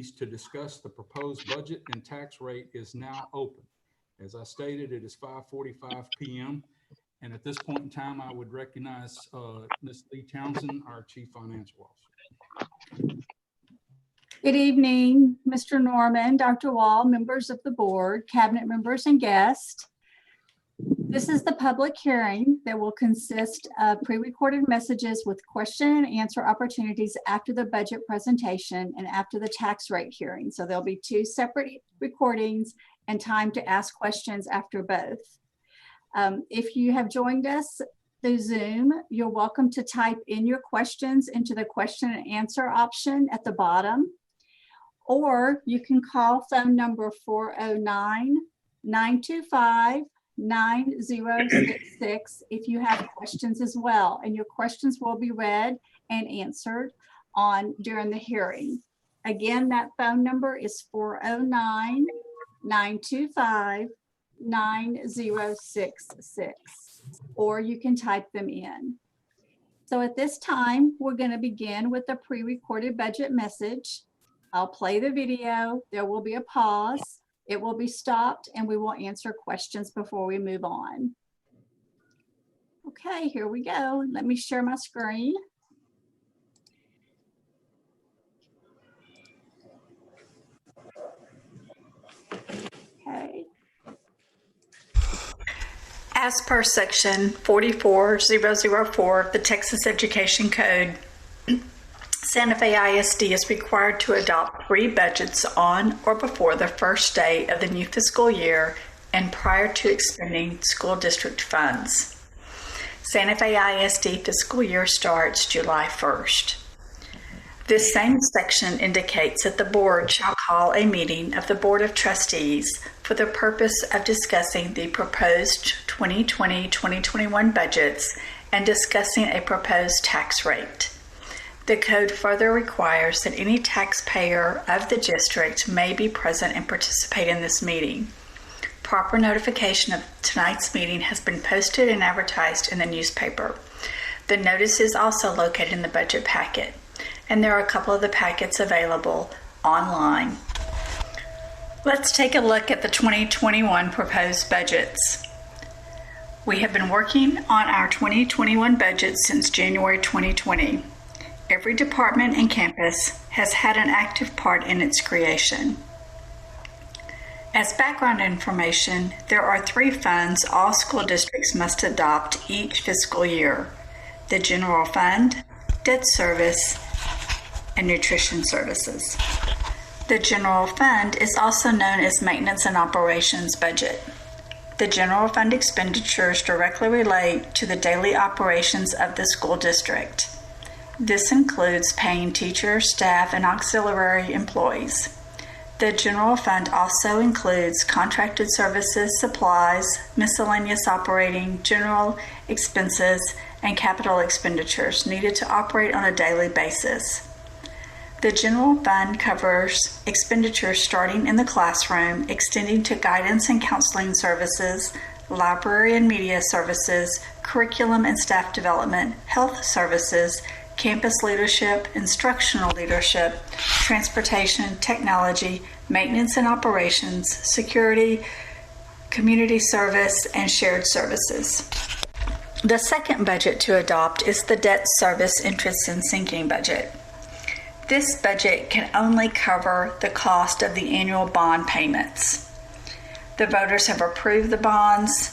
to discuss the proposed budget and tax rate is now open. As I stated, it is 5:45 p.m. And at this point in time, I would recognize Ms. Lee Townsend, our Chief Financial Officer. Good evening, Mr. Norman, Dr. Wall, members of the board, cabinet members, and guests. This is the public hearing that will consist of pre-recorded messages with question and answer opportunities after the budget presentation and after the tax rate hearing. So there'll be two separate recordings and time to ask questions after both. If you have joined us through Zoom, you're welcome to type in your questions into the question and answer option at the bottom, or you can call phone number 409-925-9066 if you have questions as well, and your questions will be read and answered during the hearing. Again, that phone number is 409-925-9066, or you can type them in. So at this time, we're going to begin with the pre-recorded budget message. I'll play the video. There will be a pause. It will be stopped, and we will answer questions before we move on. Okay, here we go. Let me share my screen. Okay. As per section 44004 of the Texas Education Code, Santa Fe ISD is required to adopt 3 budgets on or before the first day of the new fiscal year and prior to expending school district funds. Santa Fe ISD fiscal year starts July 1st. This same section indicates that the board shall call a meeting of the Board of Trustees for the purpose of discussing the proposed 2020-2021 budgets and discussing a proposed tax rate. The code further requires that any taxpayer of the district may be present and participate in this meeting. Proper notification of tonight's meeting has been posted and advertised in the newspaper. The notice is also located in the budget packet, and there are a couple of the packets available online. Let's take a look at the 2021 proposed budgets. We have been working on our 2021 budget since January 2020. Every department and campus has had an active part in its creation. As background information, there are 3 funds all school districts must adopt each fiscal year: the general fund, debt service, and nutrition services. The general fund is also known as maintenance and operations budget. The general fund expenditures directly relate to the daily operations of the school district. This includes paying teachers, staff, and auxiliary employees. The general fund also includes contracted services, supplies, miscellaneous operating, general expenses, and capital expenditures needed to operate on a daily basis. The general fund covers expenditures starting in the classroom, extending to guidance and counseling services, library and media services, curriculum and staff development, health services, campus leadership, instructional leadership, transportation, technology, maintenance and operations, security, community service, and shared services. The second budget to adopt is the debt service interest and sinking budget. This budget can only cover the cost of the annual bond payments. The voters have approved the bonds,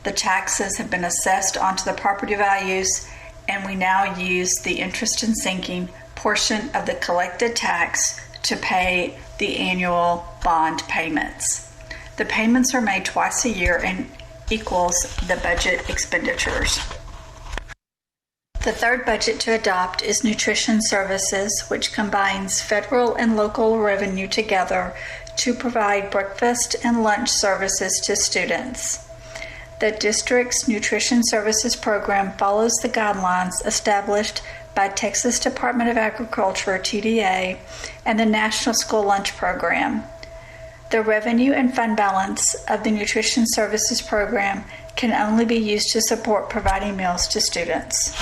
the taxes have been assessed onto the property values, and we now use the interest and sinking portion of the collected tax to pay the annual bond payments. The payments are made twice a year and equals the budget expenditures. The third budget to adopt is nutrition services, which combines federal and local revenue together to provide breakfast and lunch services to students. The district's nutrition services program follows the guidelines established by Texas Department of Agriculture, TDA, and the National School Lunch Program. The revenue and fund balance of the nutrition services program can only be used to support providing meals to students.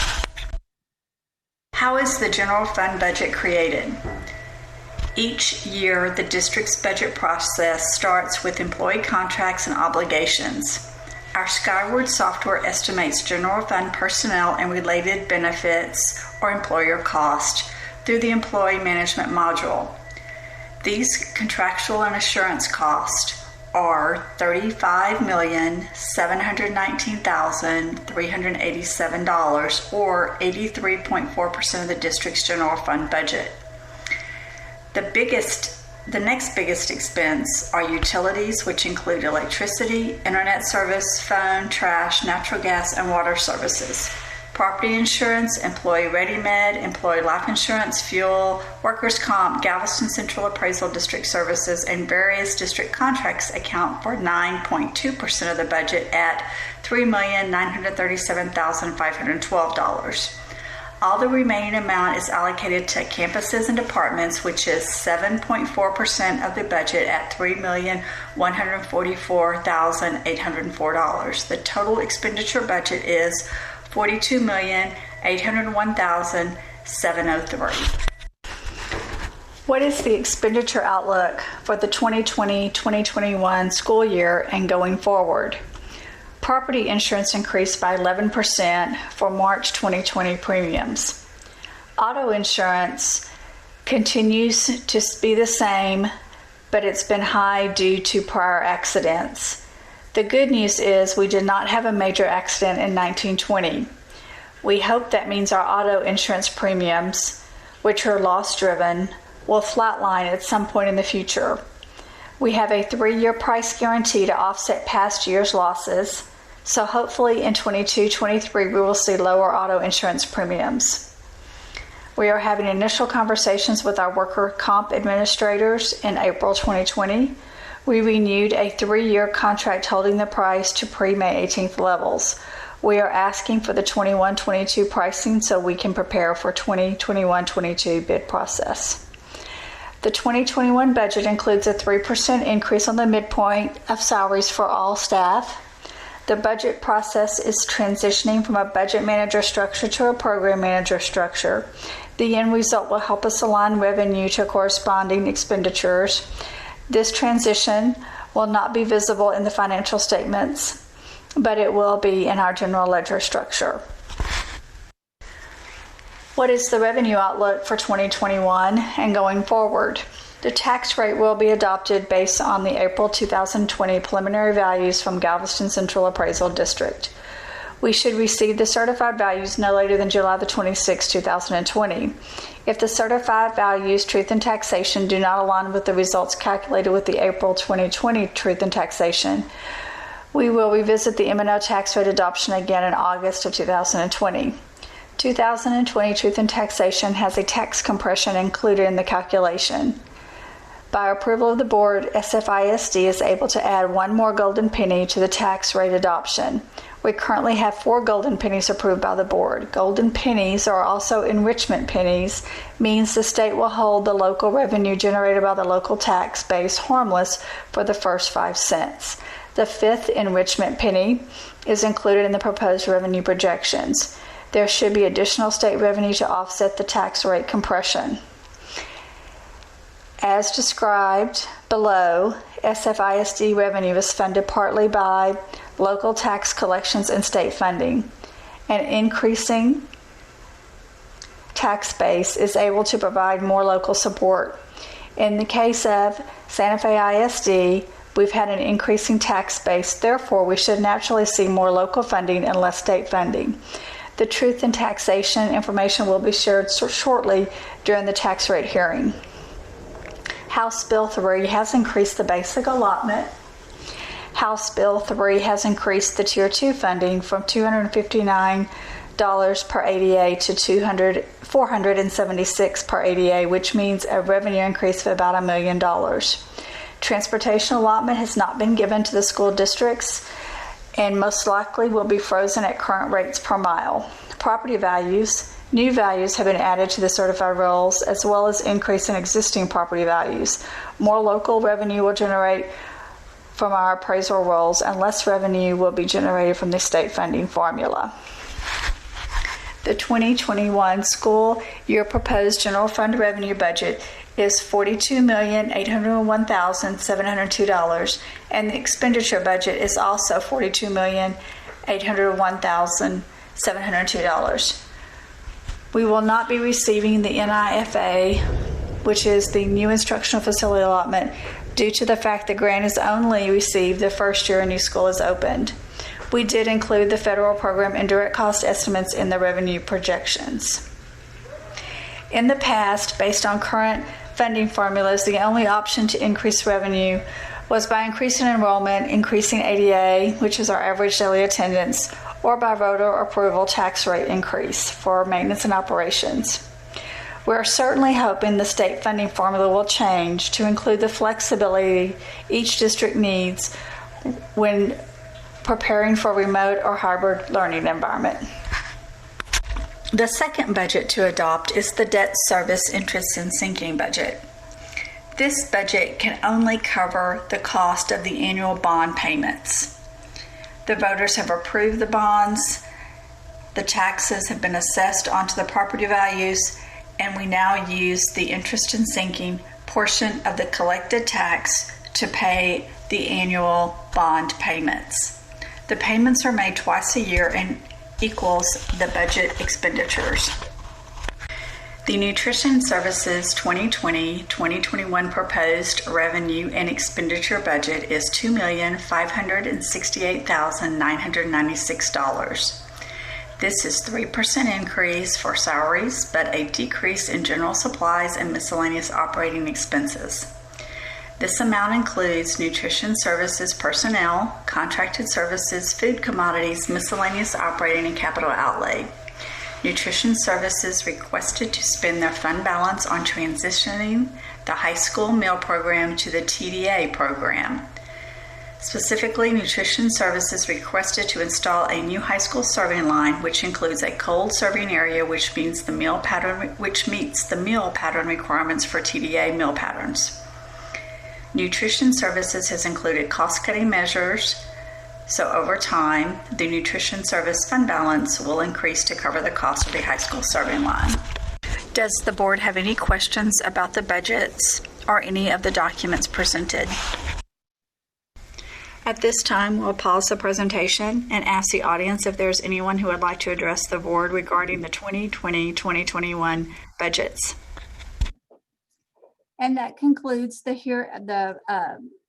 How is the general fund budget created? Each year, the district's budget process starts with employee contracts and obligations. Our Skyward software estimates general fund personnel and related benefits or employer cost through the employee management module. These contractual and assurance costs are $35,719,387, or 83.4% of the district's general fund budget. The next biggest expense are utilities, which include electricity, internet service, phone, trash, natural gas, and water services. Property insurance, employee ready-med, employee life insurance, fuel, workers' comp, Galveston Central Appraisal District services, and various district contracts account for 9.2% of the budget at $3,937,512. All the remaining amount is allocated to campuses and departments, which is 7.4% of the budget at $3,144,804. The total expenditure budget is $42,801,703. What is the expenditure outlook for the 2020-2021 school year and going forward? Property insurance increased by 11% for March 2020 premiums. Auto insurance continues to be the same, but it's been high due to prior accidents. The good news is we did not have a major accident in 1920. We hope that means our auto insurance premiums, which are loss-driven, will flatline at some point in the future. We have a 3-year price guarantee to offset past year's losses, so hopefully in 22-23 we will see lower auto insurance premiums. We are having initial conversations with our worker comp administrators in April 2020. We renewed a 3-year contract holding the price to pre-May 18th levels. We are asking for the 21-22 pricing so we can prepare for 2021-22 bid process. The 2021 budget includes a 3% increase on the midpoint of salaries for all staff. The budget process is transitioning from a budget manager structure to a program manager structure. The end result will help us align revenue to corresponding expenditures. This transition will not be visible in the financial statements, but it will be in our general ledger structure. What is the revenue outlook for 2021 and going forward? The tax rate will be adopted based on the April 2020 preliminary values from Galveston Central Appraisal District. We should receive the certified values no later than July the 26th, 2020. If the certified values, truth and taxation, do not align with the results calculated with the April 2020 truth and taxation, we will revisit the M&O tax rate adoption again in August of 2020. 2020 truth and taxation has a tax compression included in the calculation. By approval of the board, SFISD is able to add 1 more golden penny to the tax rate adoption. We currently have 4 golden pennies approved by the board. Golden pennies, are also enrichment pennies, means the state will hold the local revenue generated by the local tax base harmless for the first 5 cents. The 5th enrichment penny is included in the proposed revenue projections. There should be additional state revenue to offset the tax rate compression. As described below, SFISD revenue is funded partly by local tax collections and state funding. An increasing tax base is able to provide more local support. In the case of Santa Fe ISD, we've had an increasing tax base, therefore we should naturally see more local funding and less state funding. The truth and taxation information will be shared shortly during the tax rate hearing. House Bill 3 has increased the basic allotment. House Bill 3 has increased the Tier 2 funding from $259 per ADA to $476 per ADA, which means a revenue increase of about $1 million. Transportation allotment has not been given to the school districts and most likely will be frozen at current rates per mile. Property values. New values have been added to the certified rolls, as well as increase in existing property values. More local revenue will generate from our appraisal rolls, and less revenue will be generated from the state funding formula. The 2021 school year proposed general fund revenue budget is $42,801,702, and the expenditure budget is also $42,801,702. We will not be receiving the NIFA, which is the new instructional facility allotment, due to the fact the grant is only received the first year a new school is opened. We did include the federal program indirect cost estimates in the revenue projections. In the past, based on current funding formulas, the only option to increase revenue was by increasing enrollment, increasing ADA, which is our average daily attendance, or by voter approval tax rate increase for maintenance and operations. We're certainly hoping the state funding formula will change to include the flexibility each district needs when preparing for remote or hybrid learning environment. The second budget to adopt is the debt service interest and sinking budget. This budget can only cover the cost of the annual bond payments. The voters have approved the bonds, the taxes have been assessed onto the property values, and we now use the interest and sinking portion of the collected tax to pay the annual bond payments. The payments are made twice a year and equals the budget expenditures. The Nutrition Services 2020-2021 proposed revenue and expenditure budget is $2,568,996. This is 3% increase for salaries, but a decrease in general supplies and miscellaneous operating expenses. This amount includes nutrition services personnel, contracted services, food commodities, miscellaneous operating, and capital outlay. Nutrition Services requested to spend their fund balance on transitioning the high school meal program to the TDA program. Specifically, Nutrition Services requested to install a new high school serving line, which includes a cold serving area, which meets the meal pattern requirements for TDA meal patterns. Nutrition Services has included cost-cutting measures, so over time, the Nutrition Service fund balance will increase to cover the cost of the high school serving line. Does the board have any questions about the budgets or any of the documents presented? At this time, we'll pause the presentation and ask the audience if there's anyone who would like to address the board regarding the 2020-2021 budgets. And that concludes the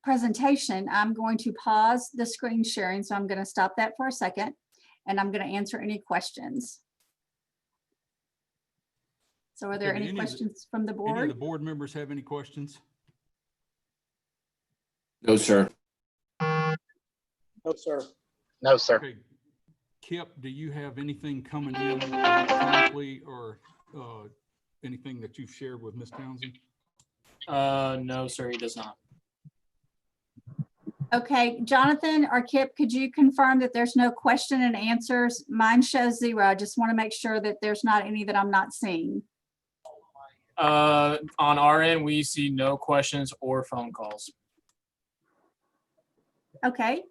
presentation. I'm going to pause the screen sharing, so I'm going to stop that for a second, and I'm going to answer any questions. So are there any questions from the board? Any of the board members have any questions? No, sir. No, sir. No, sir. Okay. Kip, do you have anything coming in electronically or anything that you've shared with Ms. Townsend? No, sir, he does not. Okay, Jonathan or Kip, could you confirm that there's no question and answers? Mine shows 0. I just want to make sure that there's not any that I'm not seeing. On our end, we see no questions or phone calls. Okay,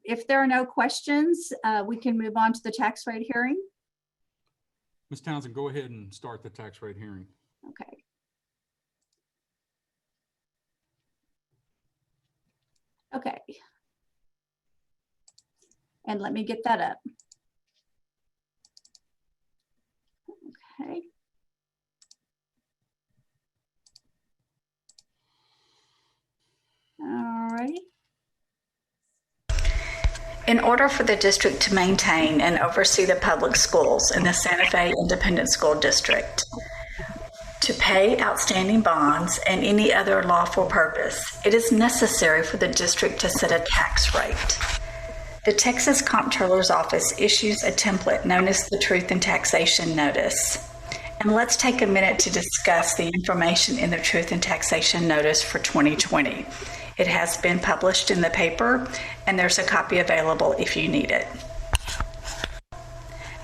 if there are no questions, we can move on to the tax rate hearing. Ms. Townsend, go ahead and start the tax rate hearing. Okay. Okay. And let me get that up. Okay. All righty. In order for the district to maintain and oversee the public schools in the Santa Fe Independent School District, to pay outstanding bonds and any other lawful purpose, it is necessary for the district to set a tax rate. The Texas Comptroller's Office issues a template known as the Truth in Taxation Notice. And let's take a minute to discuss the information in the Truth in Taxation Notice for 2020. It has been published in the paper, and there's a copy available if you need it.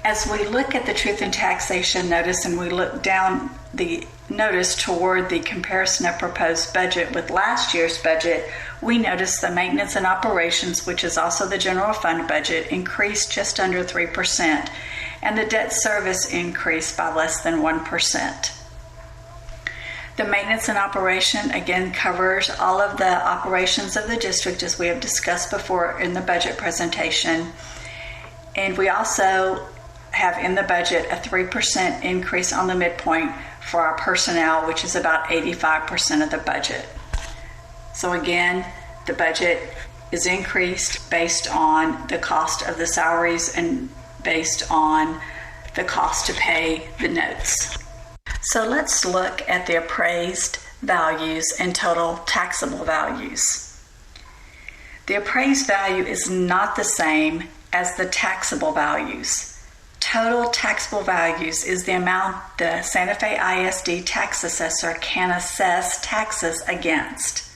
As we look at the Truth in Taxation Notice and we look down the notice toward the comparison of proposed budget with last year's budget, we notice the maintenance and operations, which is also the general fund budget, increased just under 3%, and the debt service increased by less than 1%. The maintenance and operation, again, covers all of the operations of the district as we have discussed before in the budget presentation. And we also have in the budget a 3% increase on the midpoint for our personnel, which is about 85% of the budget. So again, the budget is increased based on the cost of the salaries and based on the cost to pay the notes. So let's look at the appraised values and total taxable values. The appraised value is not the same as the taxable values. Total taxable values is the amount the Santa Fe ISD tax assessor can assess taxes against.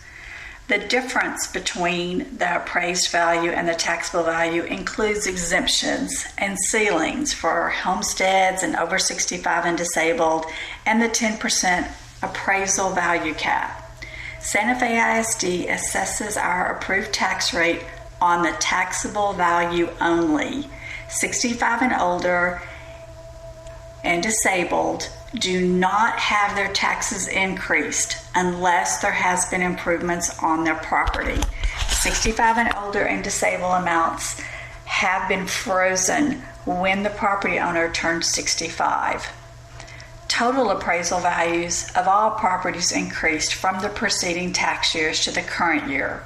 The difference between the appraised value and the taxable value includes exemptions and ceilings for homesteads and over 65 and disabled, and the 10% appraisal value cap. Santa Fe ISD assesses our approved tax rate on the taxable value only. 65 and older and disabled do not have their taxes increased unless there has been improvements on their property. 65 and older and disabled amounts have been frozen when the property owner turns 65. Total appraisal values of all properties increased from the preceding tax years to the current year.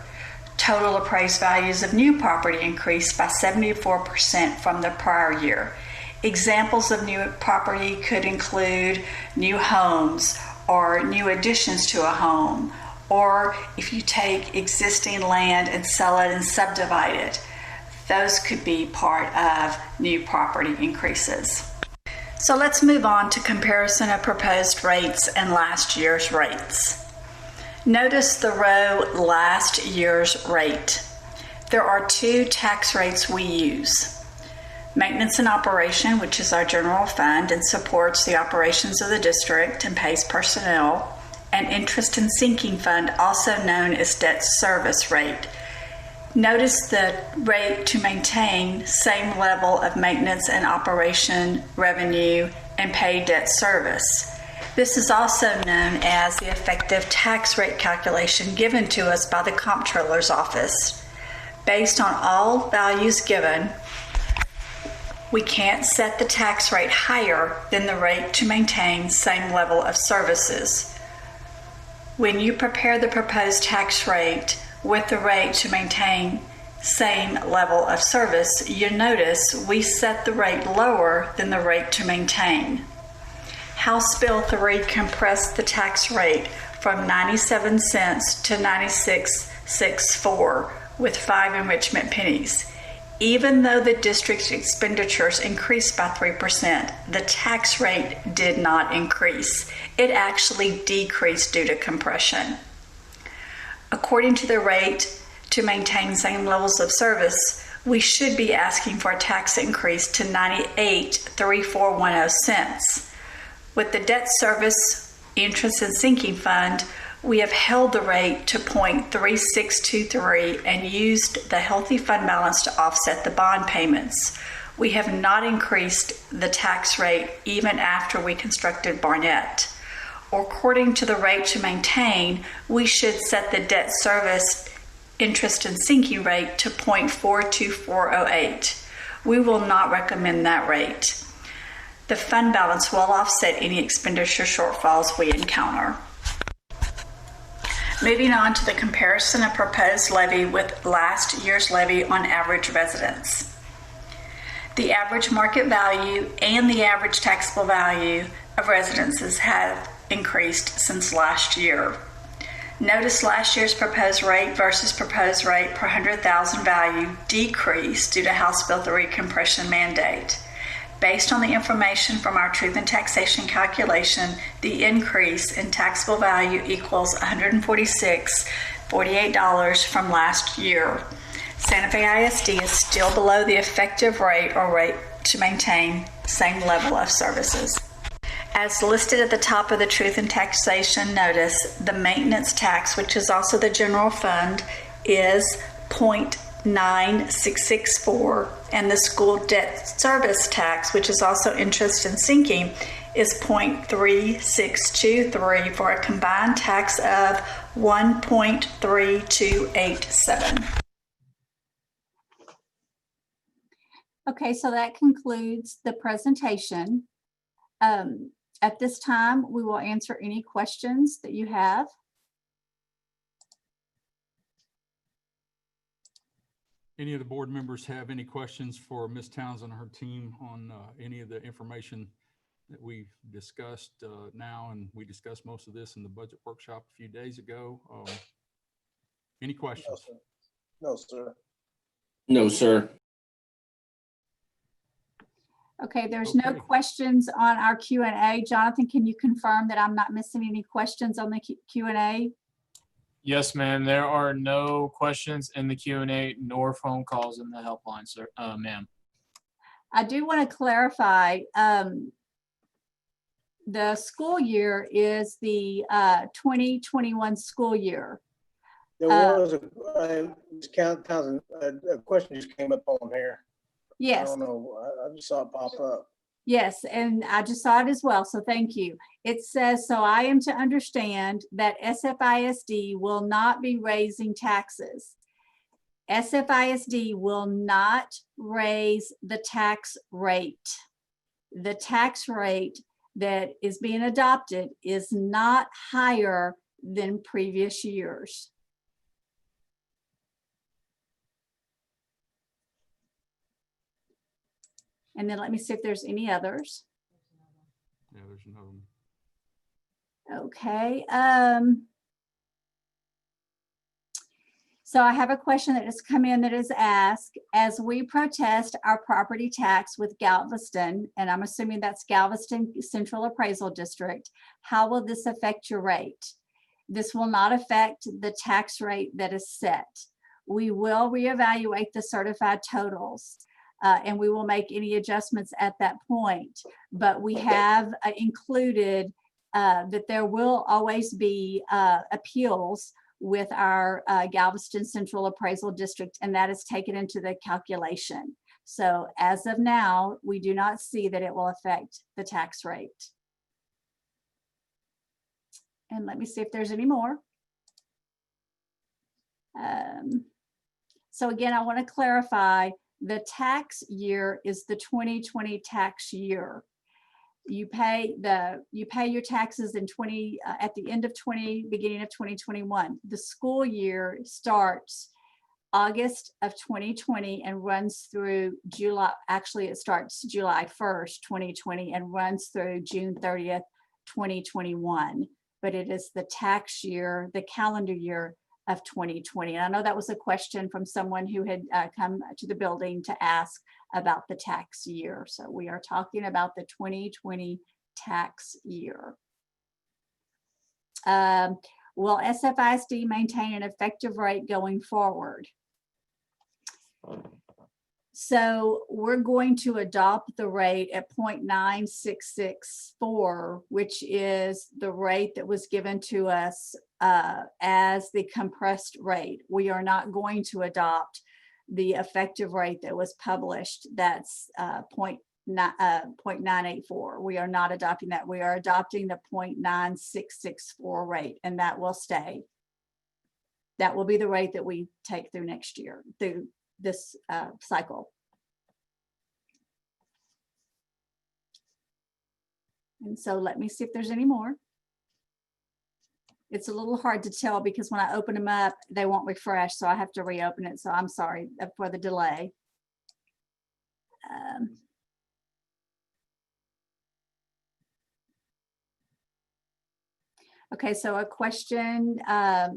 Total appraised values of new property increased by 74% from the prior year. Examples of new property could include new homes or new additions to a home, or if you take existing land and sell it and subdivide it, those could be part of new property increases. So let's move on to comparison of proposed rates and last year's rates. Notice the row last year's rate. There are two tax rates we use. Maintenance and operation, which is our general fund and supports the operations of the district and pays personnel, and interest and sinking fund, also known as debt service rate. Notice the rate to maintain same level of maintenance and operation revenue and pay debt service. This is also known as the effective tax rate calculation given to us by the Comptroller's Office. Based on all values given, we can't set the tax rate higher than the rate to maintain same level of services. When you prepare the proposed tax rate with the rate to maintain same level of service, you notice we set the rate lower than the rate to maintain. House Bill 3 compressed the tax rate from 97 cents to 96.64 with 5 enrichment pennies. Even though the district's expenditures increased by 3%, the tax rate did not increase. It actually decreased due to compression. According to the rate to maintain same levels of service, we should be asking for a tax increase to 98.3410 cents. With the debt service, interest and sinking fund, we have held the rate to 0.3623 and used the healthy fund balance to offset the bond payments. We have not increased the tax rate even after we constructed Barnett. According to the rate to maintain, we should set the debt service interest and sinking rate to 0.42408. We will not recommend that rate. The fund balance will offset any expenditure shortfalls we encounter. Moving on to the comparison of proposed levy with last year's levy on average residents. The average market value and the average taxable value of residences have increased since last year. Notice last year's proposed rate versus proposed rate per 100,000 value decreased due to House Bill 3 compression mandate. Based on the information from our truth in taxation calculation, the increase in taxable value equals $146.48 from last year. Santa Fe ISD is still below the effective rate or rate to maintain same level of services. As listed at the top of the truth in taxation notice, the maintenance tax, which is also the general fund, is 0.9664, and the school debt service tax, which is also interest and sinking, is 0.3623 for a combined tax of 1.3287. Okay, so that concludes the presentation. At this time, we will answer any questions that you have. Any of the board members have any questions for Ms. Townsend and her team on any of the information that we've discussed now? And we discussed most of this in the budget workshop a few days ago. Any questions? No, sir. No, sir. Okay, there's no Okay. questions on our Q&A. Jonathan, can you confirm that I'm not missing any questions on the Q&A? Yes, ma'am. There are no questions in the Q&A nor phone calls in the helpline, sir, ma'am. I do want to clarify, the school year is the 2021 school year. There was a question just came up on here. I Yes, don't know. I just saw it pop up. yes, and I just saw it as well, so thank you. It says, so I am to understand that SFISD will not be raising taxes. SFISD will not raise the tax rate. The tax rate that is being adopted is not higher than previous years. And then let me see if there's any others. Yeah, there's another one. Okay. So I have a question that has come in that is asked, as we protest our property tax with Galveston, and I'm assuming that's Galveston Central Appraisal District, how will this affect your rate? This will not affect the tax rate that is set. We will reevaluate the certified totals. And we will make any adjustments at that point. But we have included that there will always be appeals with our Galveston Central Appraisal District, and that is taken into the calculation. So as of now, we do not see that it will affect the tax rate. And let me see if there's any more. So again, I want to clarify, the tax year is the 2020 tax year. You pay your taxes in at the end of beginning of 2021. The school year starts August of 2020 and runs through July. Actually, it starts July 1st, 2020 and runs through June 30th, 2021. But it is the tax year, the calendar year of 2020. And I know that was a question from someone who had come to the building to ask about the tax year. So we are talking about the 2020 tax year. Will SFISD maintain an effective rate going forward? So we're going to adopt the rate at 0.9664, which is the rate that was given to us as the compressed rate. We are not going to adopt the effective rate that was published. That's 0.984. We are not adopting that. We are adopting the 0.9664 rate, and that will stay. That will be the rate that we take through next year, through this cycle. And so let me see if there's any more. It's a little hard to tell because when I open them up, they won't refresh, so I have to reopen it. So I'm sorry for the delay. Okay, so a question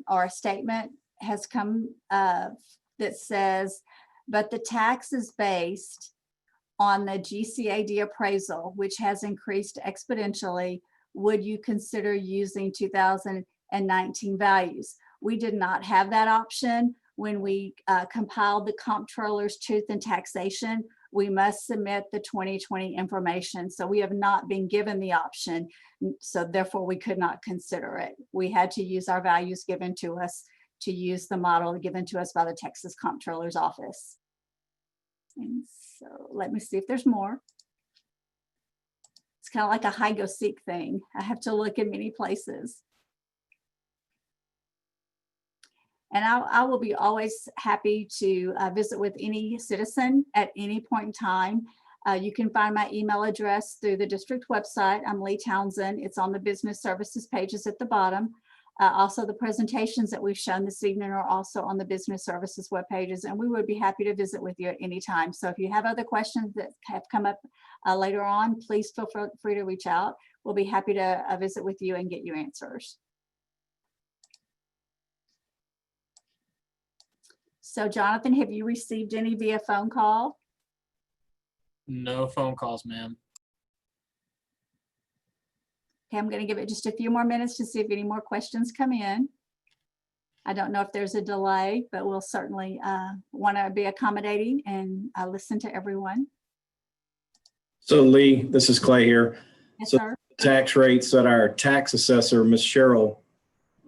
or a statement has come that says, but the tax is based on the GCAD appraisal, which has increased exponentially. Would you consider using 2019 values? We did not have that option when we compiled the comptroller's truth in taxation. We must submit the 2020 information. So we have not been given the option. So therefore we could not consider it. We had to use our values given to us, to use the model given to us by the Texas Comptroller's Office. And so let me see if there's more. It's kind of like a hide go seek thing. I have to look in many places. And I will be always happy to visit with any citizen at any point in time. You can find my email address through the district website. I'm Lee Townsend. It's on the business services pages at the bottom. Also, the presentations that we've shown this evening are also on the business services web pages, and we would be happy to visit with you at any time. So if you have other questions that have come up later on, please feel free to reach out. We'll be happy to visit with you and get you answers. So Jonathan, have you received any via phone call? No phone calls, ma'am. Okay, I'm going to give it just a few more minutes to see if any more questions come in. I don't know if there's a delay, but we'll certainly want to be accommodating and listen to everyone. So Lee, this is Clay here. Yes, So sir. Tax rates that our tax assessor, Ms. Cheryl,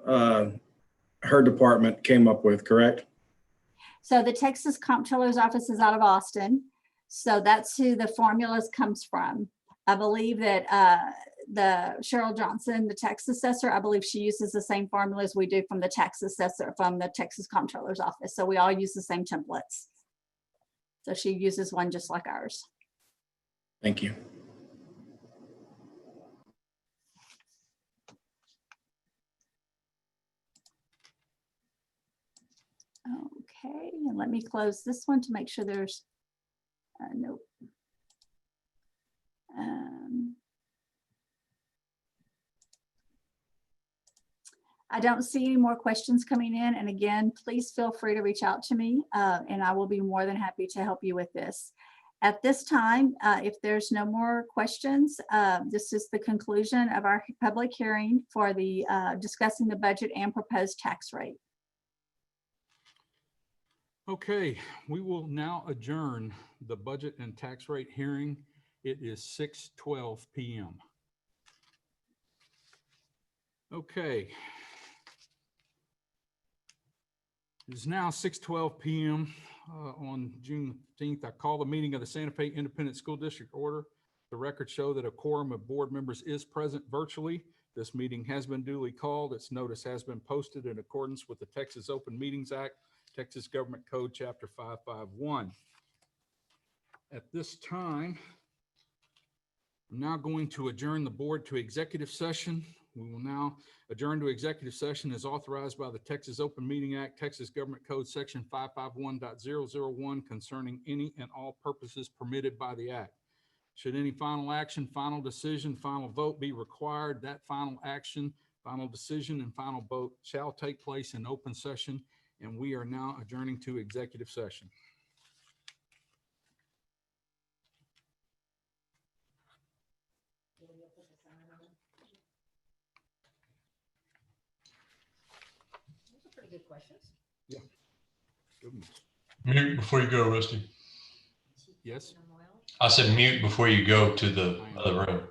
her department came up with, correct? So the Texas Comptroller's Office is out of Austin. So that's who the formulas comes from. I believe that the Cheryl Johnson, the tax assessor, I believe she uses the same formulas we do from the tax assessor from the Texas Comptroller's Office. So we all use the same templates. So she uses one just like ours. Thank you. Okay, and let me close this one to make sure there's nope. I don't see any more questions coming in. And again, please feel free to reach out to me and I will be more than happy to help you with this. At this time, if there's no more questions, this is the conclusion of our public hearing for the discussing the budget and proposed tax rate. Okay, we will now adjourn the budget and tax rate hearing. It is 6:12 p.m. Okay. It is now 6:12 p.m. On June 15th. I call the meeting of the Santa Fe Independent School District order. The records show that a quorum of board members is present virtually. This meeting has been duly called. Its notice has been posted in accordance with the Texas Open Meetings Act, Texas Government Code, Chapter 551. At this time, I'm now going to adjourn the board to executive session. We will now adjourn to executive session as authorized by the Texas Open Meeting Act, Texas Government Code, Section 551.001, concerning any and all purposes permitted by the act. Should any final action, final decision, final vote be required, that final action, final decision, and final vote shall take place in open session, and we are now adjourning to executive session. Pretty good questions. Yeah. Good one. Mute before you go, Rusty. Yes. I said mute before you go to the other room.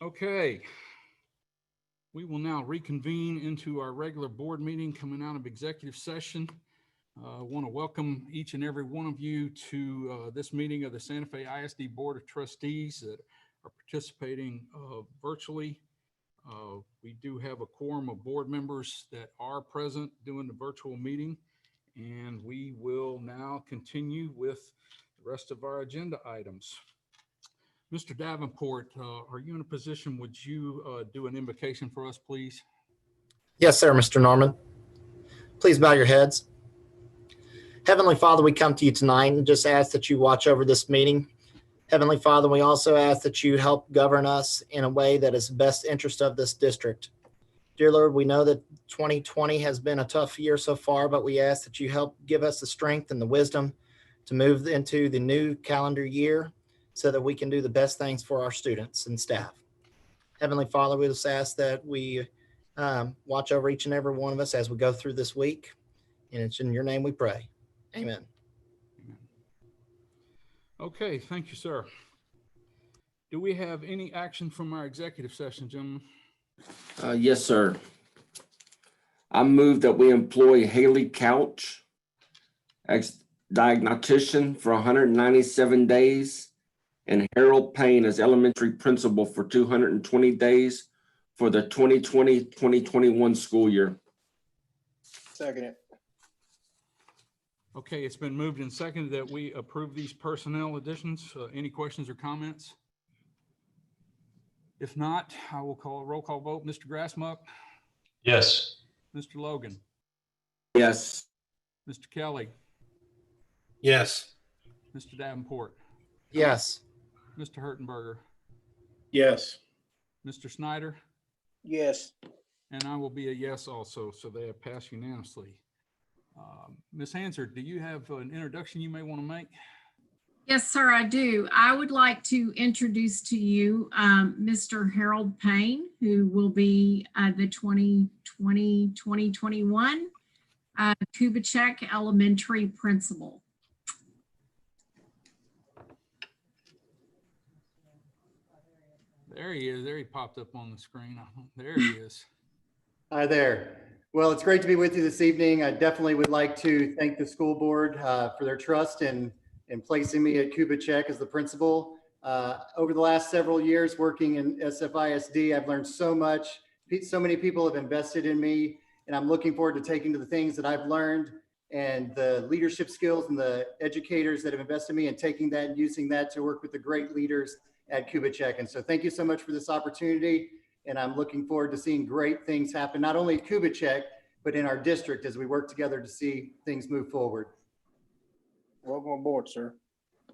Okay. We will now reconvene into our regular board meeting coming out of executive session. I want to welcome each and every one of you to this meeting of the Santa Fe ISD Board of Trustees that are participating virtually. We do have a quorum of board members that are present doing the virtual meeting, and we will now continue with the rest of our agenda items. Mr. Davenport, are you in a position, would you do an invocation for us, please? Yes, sir, Mr. Norman. Please bow your heads. Heavenly Father, we come to you tonight and just ask that you watch over this meeting. Heavenly Father, we also ask that you help govern us in a way that is the best interest of this district. Dear Lord, we know that 2020 has been a tough year so far, but we ask that you help give us the strength and the wisdom to move into the new calendar year so that we can do the best things for our students and staff. Heavenly Father, we just ask that we watch over each and every one of us as we go through this week. And it's in your name we pray. Amen. Okay, thank you, sir. Do we have any action from our executive session, gentlemen? Yes, sir. I move that we employ Haley Couch as diagnostician for 197 days and Harold Payne as elementary principal for 220 days for the 2020-2021 school year. Second it. Okay, it's been moved and seconded that we approve these personnel additions. Any questions or comments? If not, I will call a roll call vote. Mr. Grassmuck, Yes. Mr. Logan, Yes. Mr. Kelly, Yes. Mr. Davenport, Yes. Mr. Hertenberger, Yes. Mr. Snyder, Yes. and I will be a yes also, so they have passed unanimously. Ms. Hansard, do you have an introduction you may want to make? Yes, sir, I do. I would like to introduce to you Mr. Harold Payne, who will be the 2020-2021 Kubitschek Elementary Principal. There he is. There he popped up on the screen. There he is. Hi there. Well, it's great to be with you this evening. I definitely would like to thank the school board for their trust in placing me at Kubitschek as the principal. Over the last several years working in SFISD, I've learned so much. So many people have invested in me, and I'm looking forward to taking the things that I've learned and the leadership skills and the educators that have invested in me and taking that and using that to work with the great leaders at Kubitschek. And so thank you so much for this opportunity. And I'm looking forward to seeing great things happen, not only at Kubitschek, but in our district as we work together to see things move forward. Welcome aboard, sir.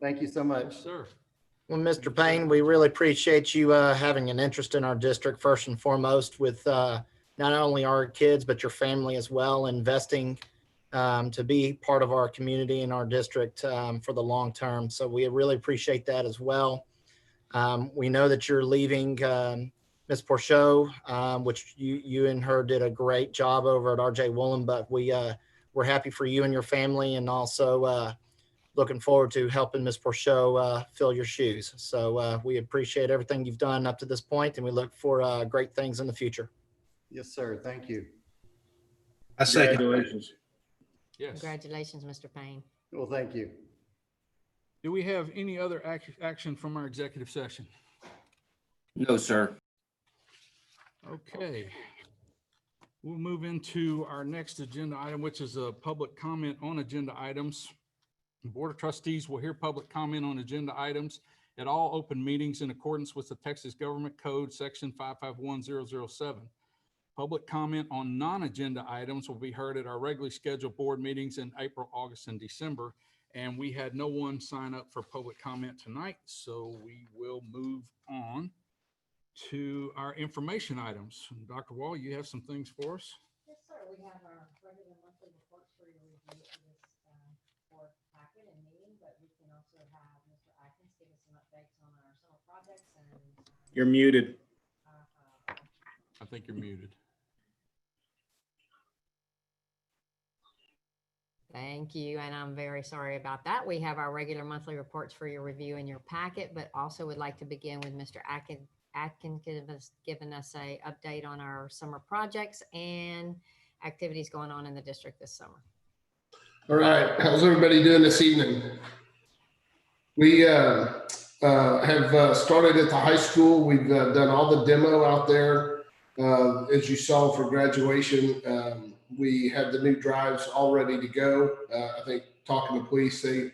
Thank you so much. Yes, sir. Well, Mr. Payne, we really appreciate you having an interest in our district first and foremost with not only our kids, but your family as well, investing to be part of our community and our district for the long term. So we really appreciate that as well. We know that you're leaving Ms. Porchot, which you and her did a great job over at RJ Woolen, but we're happy for you and your family, and also looking forward to helping Ms. Porchot fill your shoes. So we appreciate everything you've done up to this point, and we look for great things in the future. Yes, sir. Thank you. I second. Congratulations. Yes. Congratulations, Mr. Payne. Well, thank you. Do we have any other action from our executive session? No, sir. Okay. We'll move into our next agenda item, which is a public comment on agenda items. The Board of Trustees will hear public comment on agenda items at all open meetings in accordance with the Texas Government Code, Section 551007. Public comment on non-agenda items will be heard at our regularly scheduled board meetings in April, August, and December. And we had no one sign up for public comment tonight, so we will move on to our information items. Dr. Wall, you have some things for us? Yes, sir. We have our regular monthly reports for your review for this board packet and meeting, but we can also have Mr. Atkins give us some updates on our summer projects and. You're muted. I think you're muted. Thank you, and I'm very sorry about that. We have our regular monthly reports for your review in your packet, but also would like to begin with Mr. Atkins giving us a update on our summer projects and activities going on in the district this summer. All right, how's everybody doing this evening? We have started at the high school. We've done all the demo out there. As you saw for graduation, we had the new drives all ready to go. I think talking to police, they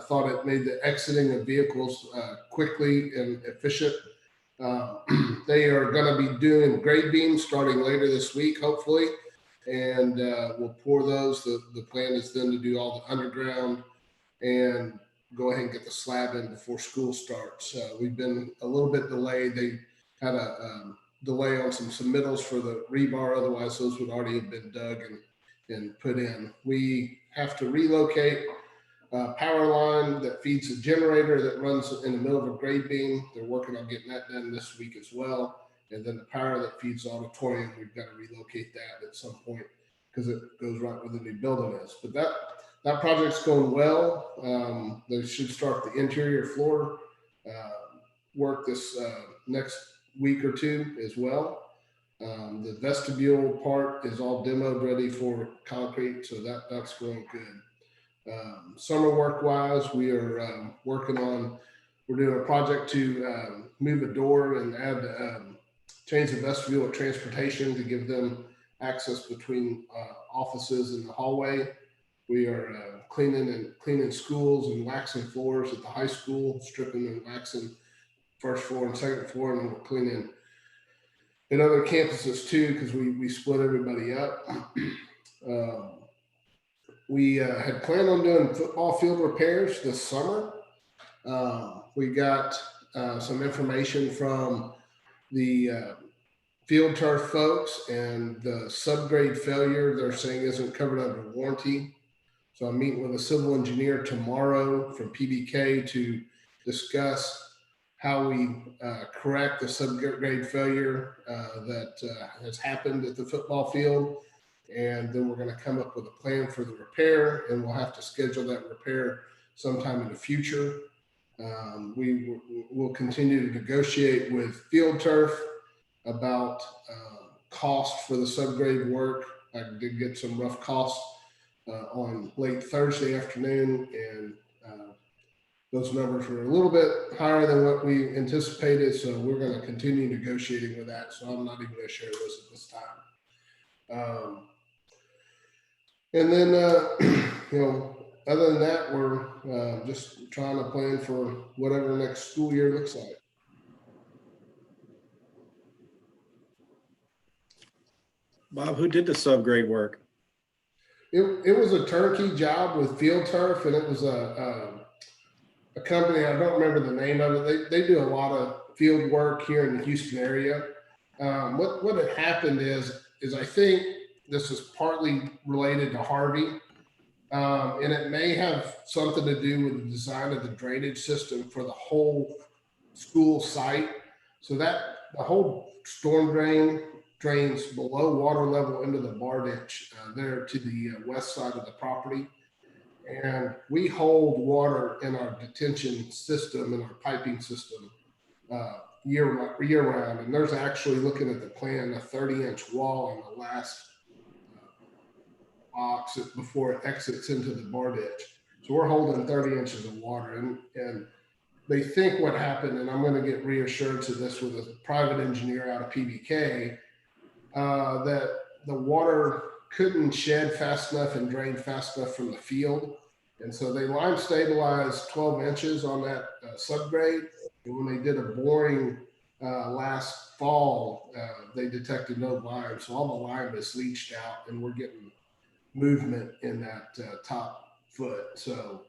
thought it made the exiting of vehicles quickly and efficient. They are going to be doing grade beams starting later this week, hopefully. And we'll pour those. The plan is then to do all the underground and go ahead and get the slab in before school starts. We've been a little bit delayed. They had a delay on some submittals for the rebar. Otherwise, those would already have been dug and put in. We have to relocate a power line that feeds a generator that runs in the middle of a grade beam. They're working on getting that done this week as well. And then the power that feeds the auditorium, we've got to relocate that at some point because it goes right where the new building is. But that project's going well. They should start the interior floor work this next week or two as well. The vestibule part is all demoed, ready for concrete, so that's going good. Summer work wise, we are working on, we're doing a project to move a door and add change the vestibule of transportation to give them access between offices in the hallway. We are cleaning schools and waxing floors at the high school, stripping and waxing first floor and second floor, and then we're cleaning at other campuses too, because we split everybody up. We had planned on doing football field repairs this summer. We got some information from the field turf folks, and the subgrade failure they're saying isn't covered under warranty. So I'm meeting with a civil engineer tomorrow from PBK to discuss how we correct the subgrade failure that has happened at the football field. And then we're going to come up with a plan for the repair, and we'll have to schedule that repair sometime in the future. We will continue to negotiate with Field Turf about cost for the subgrade work. I did get some rough costs on late Thursday afternoon, and those numbers were a little bit higher than what we anticipated. So we're going to continue negotiating with that. So I'm not even going to share those at this time. And then, other than that, we're just trying to plan for whatever the next school year looks like. Bob, who did the subgrade work? It was a turnkey job with Field Turf, and it was a company, I don't remember the name of it. They do a lot of field work here in the Houston area. What had happened is I think this is partly related to Harvey, and it may have something to do with the design of the drainage system for the whole school site. So that the whole storm drain drains below water level into the bar ditch there to the west side of the property. And we hold water in our detention system and our piping system year round. And there's actually, looking at the plan, a 30-inch wall on the last box before it exits into the bar ditch. So we're holding 30 inches of water. And they think what happened, and I'm going to get reassurance of this with a private engineer out of PBK, that the water couldn't shed fast enough and drain fast enough from the field. And so they lime stabilized 12 inches on that subgrade. And when they did a boring last fall, they detected no lime. So all the lime is leached out, and we're getting movement in that top foot. So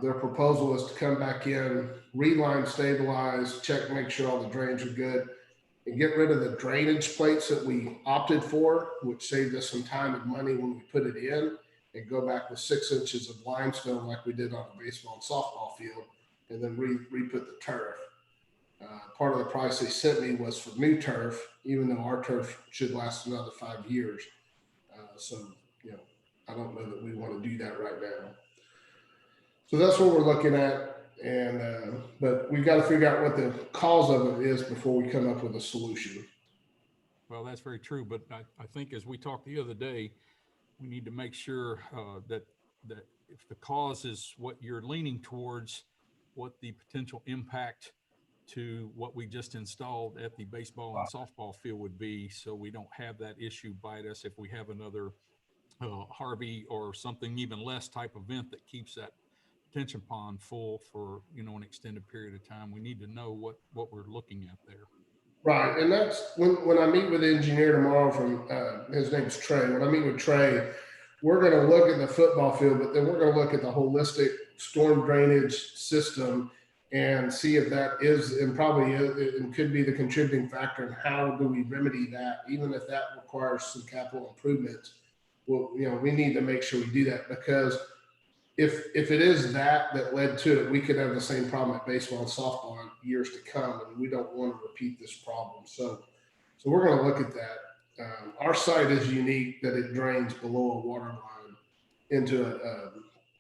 their proposal is to come back in, re-lime stabilize, check, make sure all the drains are good, and get rid of the drainage plates that we opted for, which saved us some time and money when we put it in, and go back with 6 inches of limestone like we did on the baseball and softball field, and then re-put the turf. Part of the price they sent me was for new turf, even though our turf should last another 5 years. So, I don't know that we want to do that right now. So that's what we're looking at. But we've got to figure out what the cause of it is before we come up with a solution. Well, that's very true, but I think as we talked the other day, we need to make sure that if the cause is what you're leaning towards, what the potential impact to what we just installed at the baseball and softball field would be, so we don't have that issue bite us if we have another Harvey or something even less type event that keeps that detention pond full for, an extended period of time. We need to know what we're looking at there. Right, and that's when I meet with the engineer tomorrow his name's Trey. When I meet with Trey, we're going to look at the football field, but then we're going to look at the holistic storm drainage system and see if that is, and probably it could be the contributing factor in how do we remedy that, even if that requires some capital improvements. Well, we need to make sure we do that, because if it is that led to it, we could have the same problem at baseball and softball in years to come, and we don't want to repeat this problem. So we're going to look at that. Our site is unique that it drains below a water line into a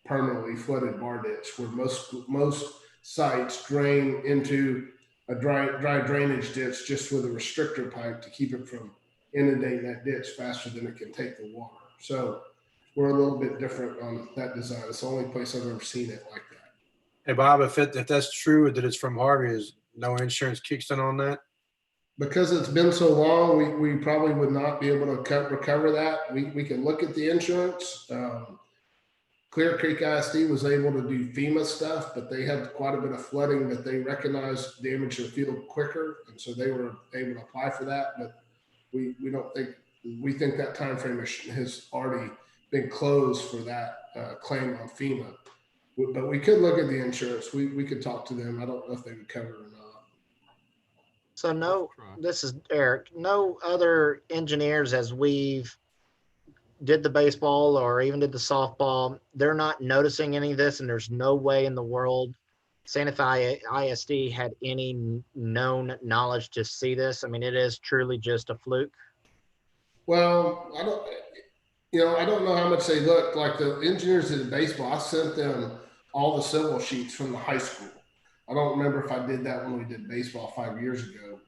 permanently flooded bar ditch, where most sites drain into a dry drainage ditch just with a restrictor pipe to keep it from inundating that ditch faster than it can take the water. So we're a little bit different on that design. It's the only place I've ever seen it like that. Hey, Bob, if that's true that it's from Harvey, is no insurance kicks in on that? Because it's been so long, we probably would not be able to recover that. We can look at the insurance. Clear Creek ISD was able to do FEMA stuff, but they had quite a bit of flooding that they recognized damage to the field quicker, and so they were able to apply for that. But we think that time frame has already been closed for that claim on FEMA. But we could look at the insurance. We could talk to them. I don't know if they would cover it or not. So this is Eric. No other engineers, as we've did the baseball or even did the softball, they're not noticing any of this, and there's no way in the world Santa Fe ISD had any known knowledge to see this. I mean, it is truly just a fluke. Well, I don't know how much they looked. Like the engineers that did baseball, I sent them all the civil sheets from the high school. I don't remember if I did that when we did baseball 5 years ago.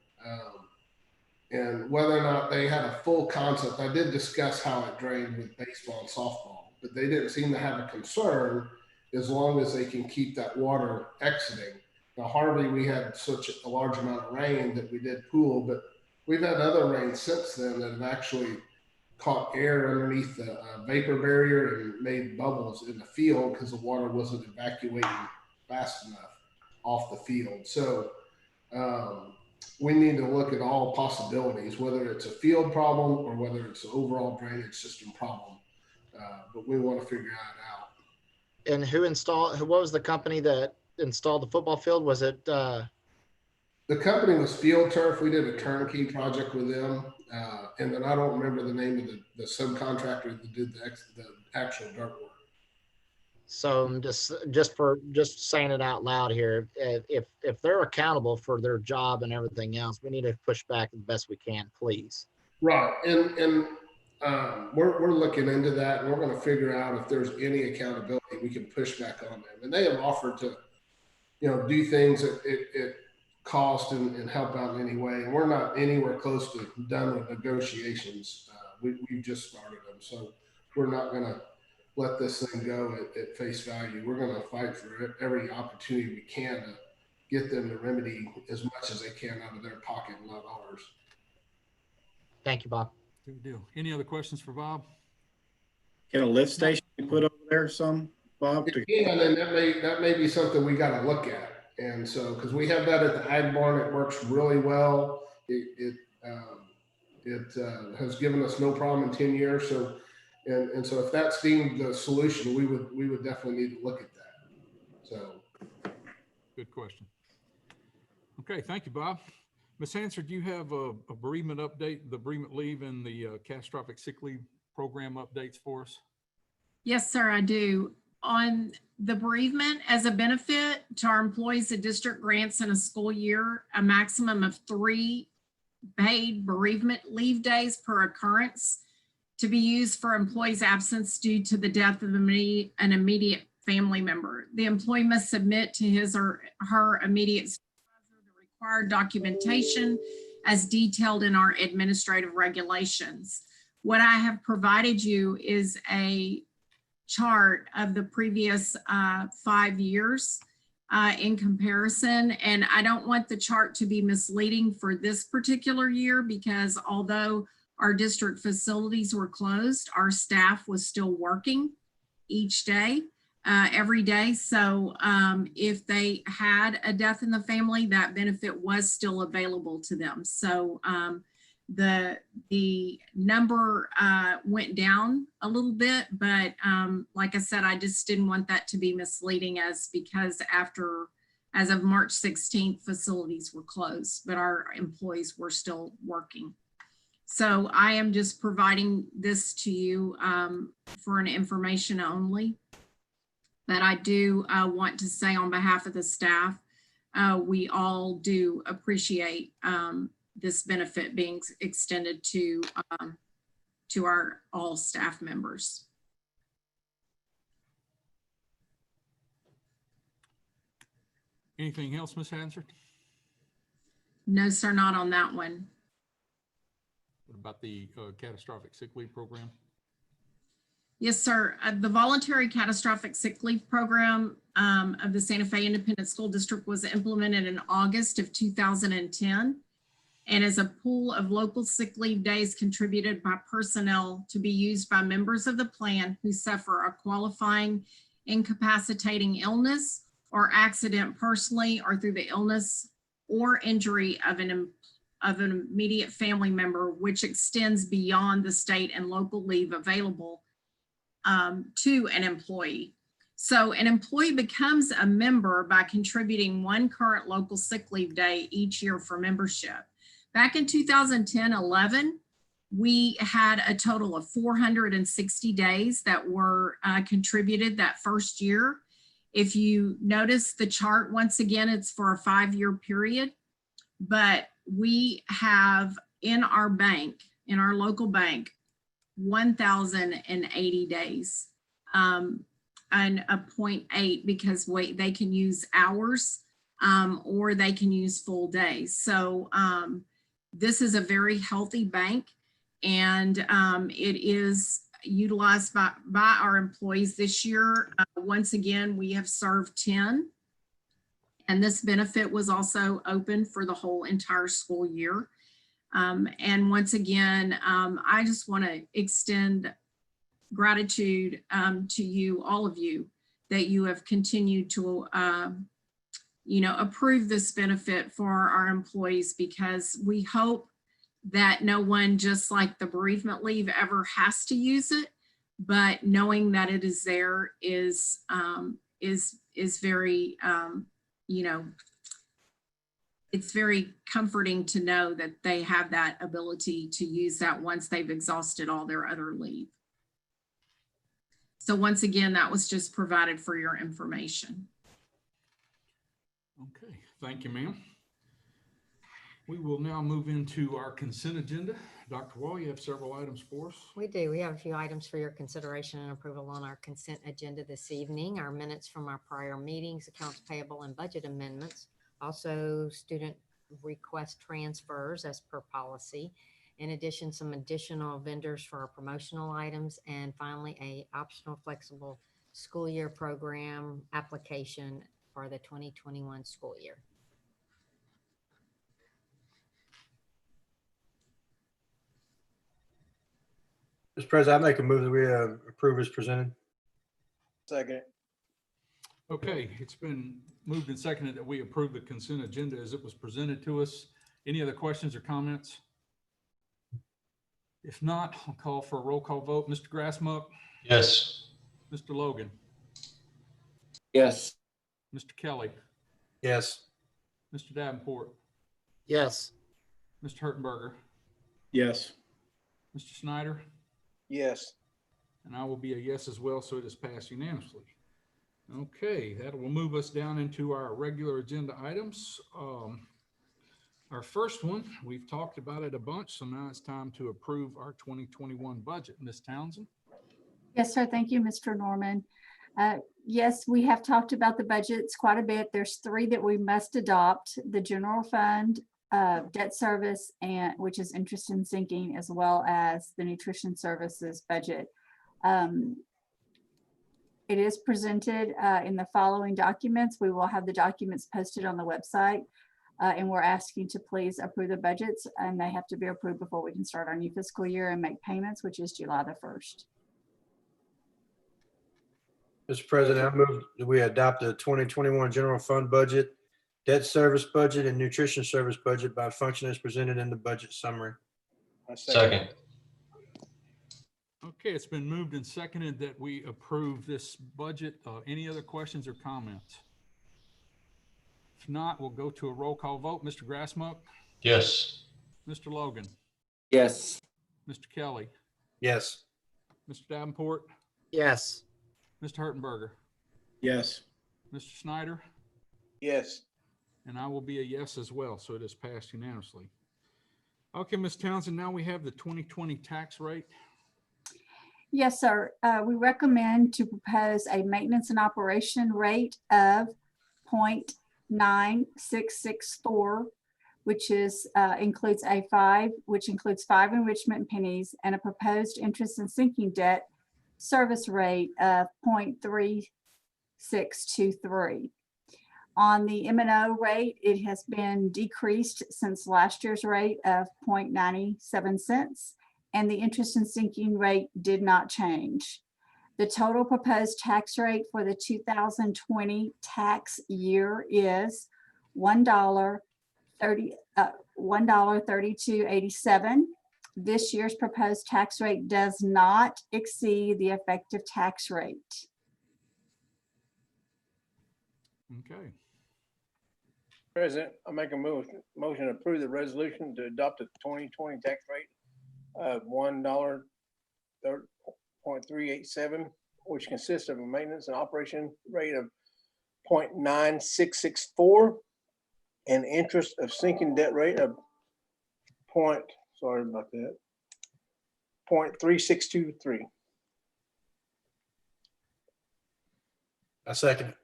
And whether or not they had a full concept, I did discuss how it drained with baseball and softball, but they didn't seem to have a concern as long as they can keep that water exiting. Now, Harvey, we had such a large amount of rain that we did pool, but we've had other rain since then that have actually caught air underneath the vapor barrier and made bubbles in the field because the water wasn't evacuating fast enough off the field. So we need to look at all possibilities, whether it's a field problem or whether it's an overall drainage system problem. But we want to figure that out. And what was the company that installed the football field? Was it? The company was Field Turf. We did a turnkey project with them. And then I don't remember the name of the subcontractor that did the actual dirt work. So I'm just saying it out loud here. If they're accountable for their job and everything else, we need to push back the best we can, please. Right, and we're looking into that, and we're going to figure out if there's any accountability we can push back on them. And they have offered to, do things at cost and help out in any way. And we're not anywhere close to done with negotiations. We've just started them, so we're not going to let this thing go at face value. We're going to fight for every opportunity we can to get them to remedy as much as they can out of their pocket, not ours. Thank you, Bob. Good deal. Any other questions for Bob? Can a lift station be put over there Bob? Yeah, and that may be something we got to look at. And so, because we have that at the Ag Barn, it works really well. It has given us no problem in 10 years. So, and so if that's deemed the solution, we would definitely need to look at that. So, good question. Okay, thank you, Bob. Ms. Hansard, do you have a bereavement update, the bereavement leave and the catastrophic sick leave program updates for us? Yes, sir, I do. On the bereavement, as a benefit to our employees, the district grants in a school year a maximum of 3 paid bereavement leave days per occurrence to be used for employees' absence due to the death of an immediate family member. The employee must submit to his or her immediate supervisor the required documentation as detailed in our administrative regulations. What I have provided you is a chart of the previous 5 years in comparison. And I don't want the chart to be misleading for this particular year, because although our district facilities were closed, our staff was still working each day, every day. So if they had a death in the family, that benefit was still available to them. So the number went down a little bit, but like I said, I just didn't want that to be misleading, because as of March 16th, facilities were closed, but our employees were still working. So I am just providing this to you for an information only. But I do want to say on behalf of the staff, we all do appreciate this benefit being extended to our all staff members. Anything else, Ms. Hansard? No, sir, not on that one. What about the catastrophic sick leave program? Yes, sir. The voluntary catastrophic sick leave program of the Santa Fe Independent School District was implemented in August of 2010 and is a pool of local sick leave days contributed by personnel to be used by members of the plan who suffer a qualifying incapacitating illness or accident personally or through the illness or injury of an immediate family member, which extends beyond the state and local leave available to an employee. So an employee becomes a member by contributing one current local sick leave day each year for membership. Back in 2010-11, we had a total of 460 days that were contributed that first year. If you notice the chart, once again, it's for a 5-year period, but we have in our bank, in our local bank, 1,080 days and a 0.8 because they can use hours or they can use full days. So this is a very healthy bank, and it is utilized by our employees this year. Once again, we have served 10, and this benefit was also open for the whole entire school year. And once again, I just want to extend gratitude to you, all of you, that you have continued to, approve this benefit for our employees, because we hope that no one, just like the bereavement leave, ever has to use it. But knowing that it is there is very, it's very comforting to know that they have that ability to use that once they've exhausted all their other leave. So once again, that was just provided for your information. Okay, thank you, ma'am. We will now move into our consent agenda. Dr. Wall, you have several items for us. We do. We have a few items for your consideration and approval on our consent agenda this evening. Our minutes from our prior meetings, accounts payable and budget amendments. Also, student request transfers as per policy. In addition, some additional vendors for our promotional items. And finally, a optional flexible school year program application for the 2021 school year. Mr. President, I make a move that we approve as presented. Second. Okay, it's been moved and seconded that we approve the consent agenda as it was presented to us. Any other questions or comments? If not, I'll call for a roll call vote. Mr. Grassmuck? Yes. Mr. Logan? Yes. Mr. Kelly? Yes. Mr. Davenport? Yes. Mr. Hertenberger? Yes. Mr. Snyder? Yes. And I will be a yes as well, so it is passed unanimously. Okay, that will move us down into our regular agenda items. Our first one, we've talked about it a bunch, so now it's time to approve our 2021 budget. Ms. Townsend? Yes, sir. Thank you, Mr. Norman. Yes, we have talked about the budgets quite a bit. There's three that we must adopt: the general fund, debt service, and which is interest and sinking, as well as the nutrition services budget. It is presented in the following documents. We will have the documents posted on the website. And we're asking to please approve the budgets, and they have to be approved before we can start our new fiscal year and make payments, which is July the 1st. Mr. President, I move that we adopt the 2021 general fund budget, debt service budget, and nutrition service budget by function as presented in the budget summary. I Second. Okay, it's been moved and seconded that we approve this budget. Any other questions or comments? If not, we'll go to a roll call vote. Mr. Grassmuck, Yes. Mr. Logan, Yes. Mr. Kelly, Yes. Mr. Davenport, Yes. Mr. Hertenberger, Yes. Mr. Snyder, Yes. and I will be a yes as well, so it is passed unanimously. Okay, Ms. Townsend, now we have the 2020 tax rate. Yes, sir. We recommend to propose a maintenance and operation rate of 0.9664, which is includes which includes 5 enrichment pennies, and a proposed interest and sinking debt service rate of 0.3623. On the M&O rate, it has been decreased since last year's rate of 0.97 cents, and the interest and sinking rate did not change. The total proposed tax rate for the 2020 tax year is $1.3287. This year's proposed tax rate does not exceed the effective tax rate. Okay. President, I make a motion to approve the resolution to adopt the 2020 tax rate of $1.387, which consists of a maintenance and operation rate of 0.9664 and interest of sinking debt rate of 0.3623. I second it.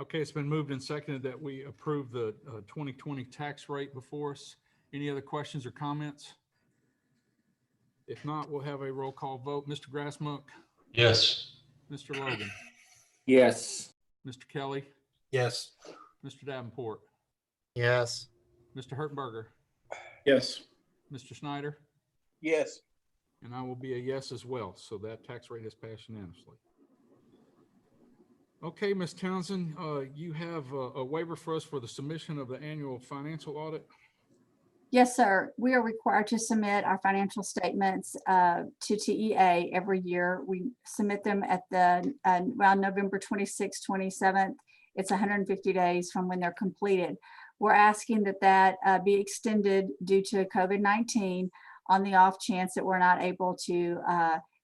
Okay, it's been moved and seconded that we approve the 2020 tax rate before us. Any other questions or comments? If not, we'll have a roll call vote. Mr. Grassmuck, Yes. Mr. Logan, Yes. Mr. Kelly, Yes. Mr. Davenport, Yes. Mr. Hertenberger, Yes. Mr. Snyder, Yes. and I will be a yes as well. So that tax rate has passed unanimously. Okay, Ms. Townsend, you have a waiver for us for the submission of the annual financial audit. Yes, sir. We are required to submit our financial statements to TEA every year. We submit them at around November 26th, 27th. It's 150 days from when they're completed. We're asking that be extended due to COVID-19 on the off chance that we're not able to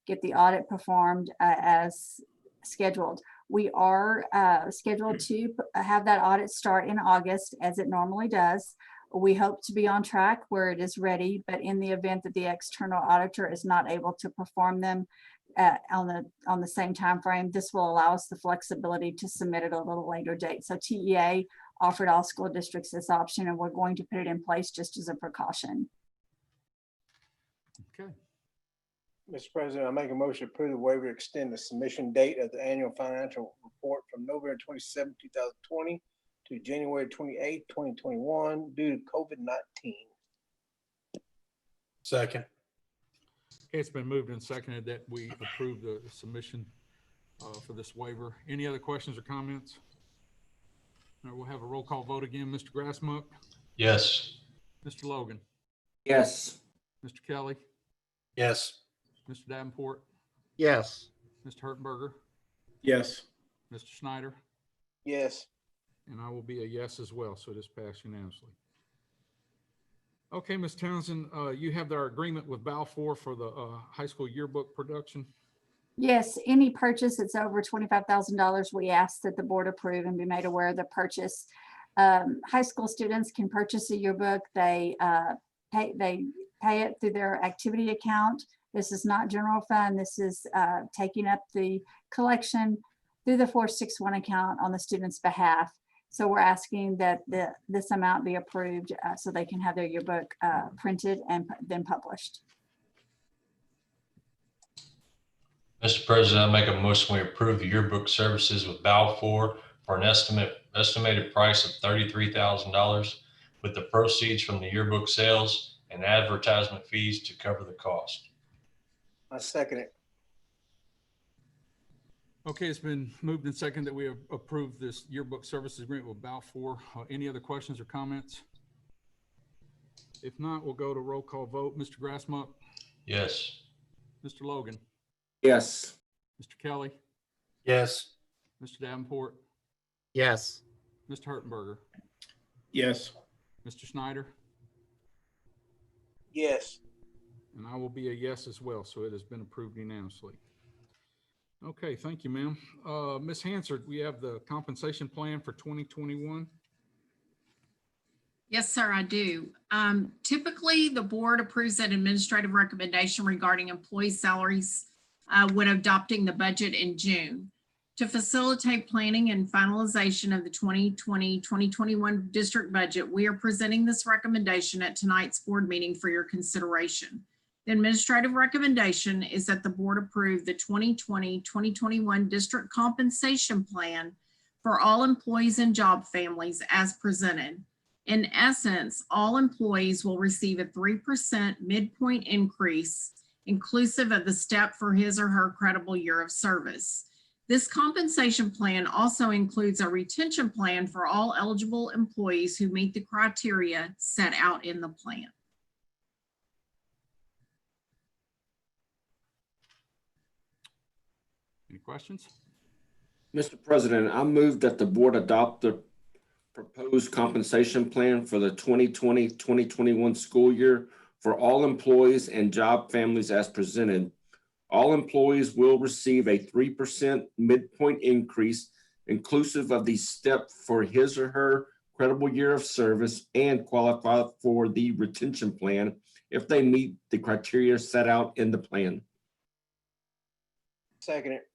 get the audit performed as scheduled. We are scheduled to have that audit start in August, as it normally does. We hope to be on track where it is ready, but in the event that the external auditor is not able to perform them on the same time frame, this will allow us the flexibility to submit at a little later date. So TEA offered all school districts this option, and we're going to put it in place just as a precaution. Okay. Mr. President, I make a motion to approve the waiver to extend the submission date of the annual financial report from November 27, 2020 to January 28, 2021 due to COVID-19. Second. Okay, it's been moved and seconded that we approve the submission for this waiver. Any other questions or comments? All right, we'll have a roll call vote again. Mr. Grassmuck, Yes. Mr. Logan, Yes. Mr. Kelly, Yes. Mr. Davenport, Yes. Mr. Hertenberger, Yes. Mr. Snyder, Yes. and I will be a yes as well, so it is passed unanimously. Okay, Ms. Townsend, you have our agreement with Balfour for the high school yearbook production. Yes, any purchase that's over $25,000, we ask that the board approve and be made aware of the purchase. High school students can purchase a yearbook. They pay it through their activity account. This is not general fund. This is taking up the collection through the 461 account on the student's behalf. So we're asking that this amount be approved so they can have their yearbook printed and then published. Mr. President, I make a motion we approve the yearbook services with Balfour for an estimated price of $33,000 with the proceeds from the yearbook sales and advertisement fees to cover the cost. I second it. Okay, it's been moved and seconded that we approve this yearbook services agreement with Balfour. Any other questions or comments? If not, we'll go to roll call vote. Mr. Grassmuck, Yes. Mr. Logan, Yes. Mr. Kelly, Yes. Mr. Davenport, Yes. Mr. Hertenberger, Yes. Mr. Snyder, Yes. and I will be a yes as well. So it has been approved unanimously. Okay, thank you, ma'am. Ms. Hansard, we have the compensation plan for 2021. Yes, sir, I do. Typically, the board approves an administrative recommendation regarding employee salaries when adopting the budget in June. To facilitate planning and finalization of the 2020-2021 district budget, we are presenting this recommendation at tonight's board meeting for your consideration. The administrative recommendation is that the board approve the 2020-2021 district compensation plan for all employees and job families as presented. In essence, all employees will receive a 3% midpoint increase inclusive of the step for his or her credible year of service. This compensation plan also includes a retention plan for all eligible employees who meet the criteria set out in the plan. Any questions? Mr. President, I move that the board adopt the proposed compensation plan for the 2020-2021 school year for all employees and job families as presented. All employees will receive a 3% midpoint increase inclusive of the step for his or her credible year of service and qualify for the retention plan if they meet the criteria set out in the plan. Second it.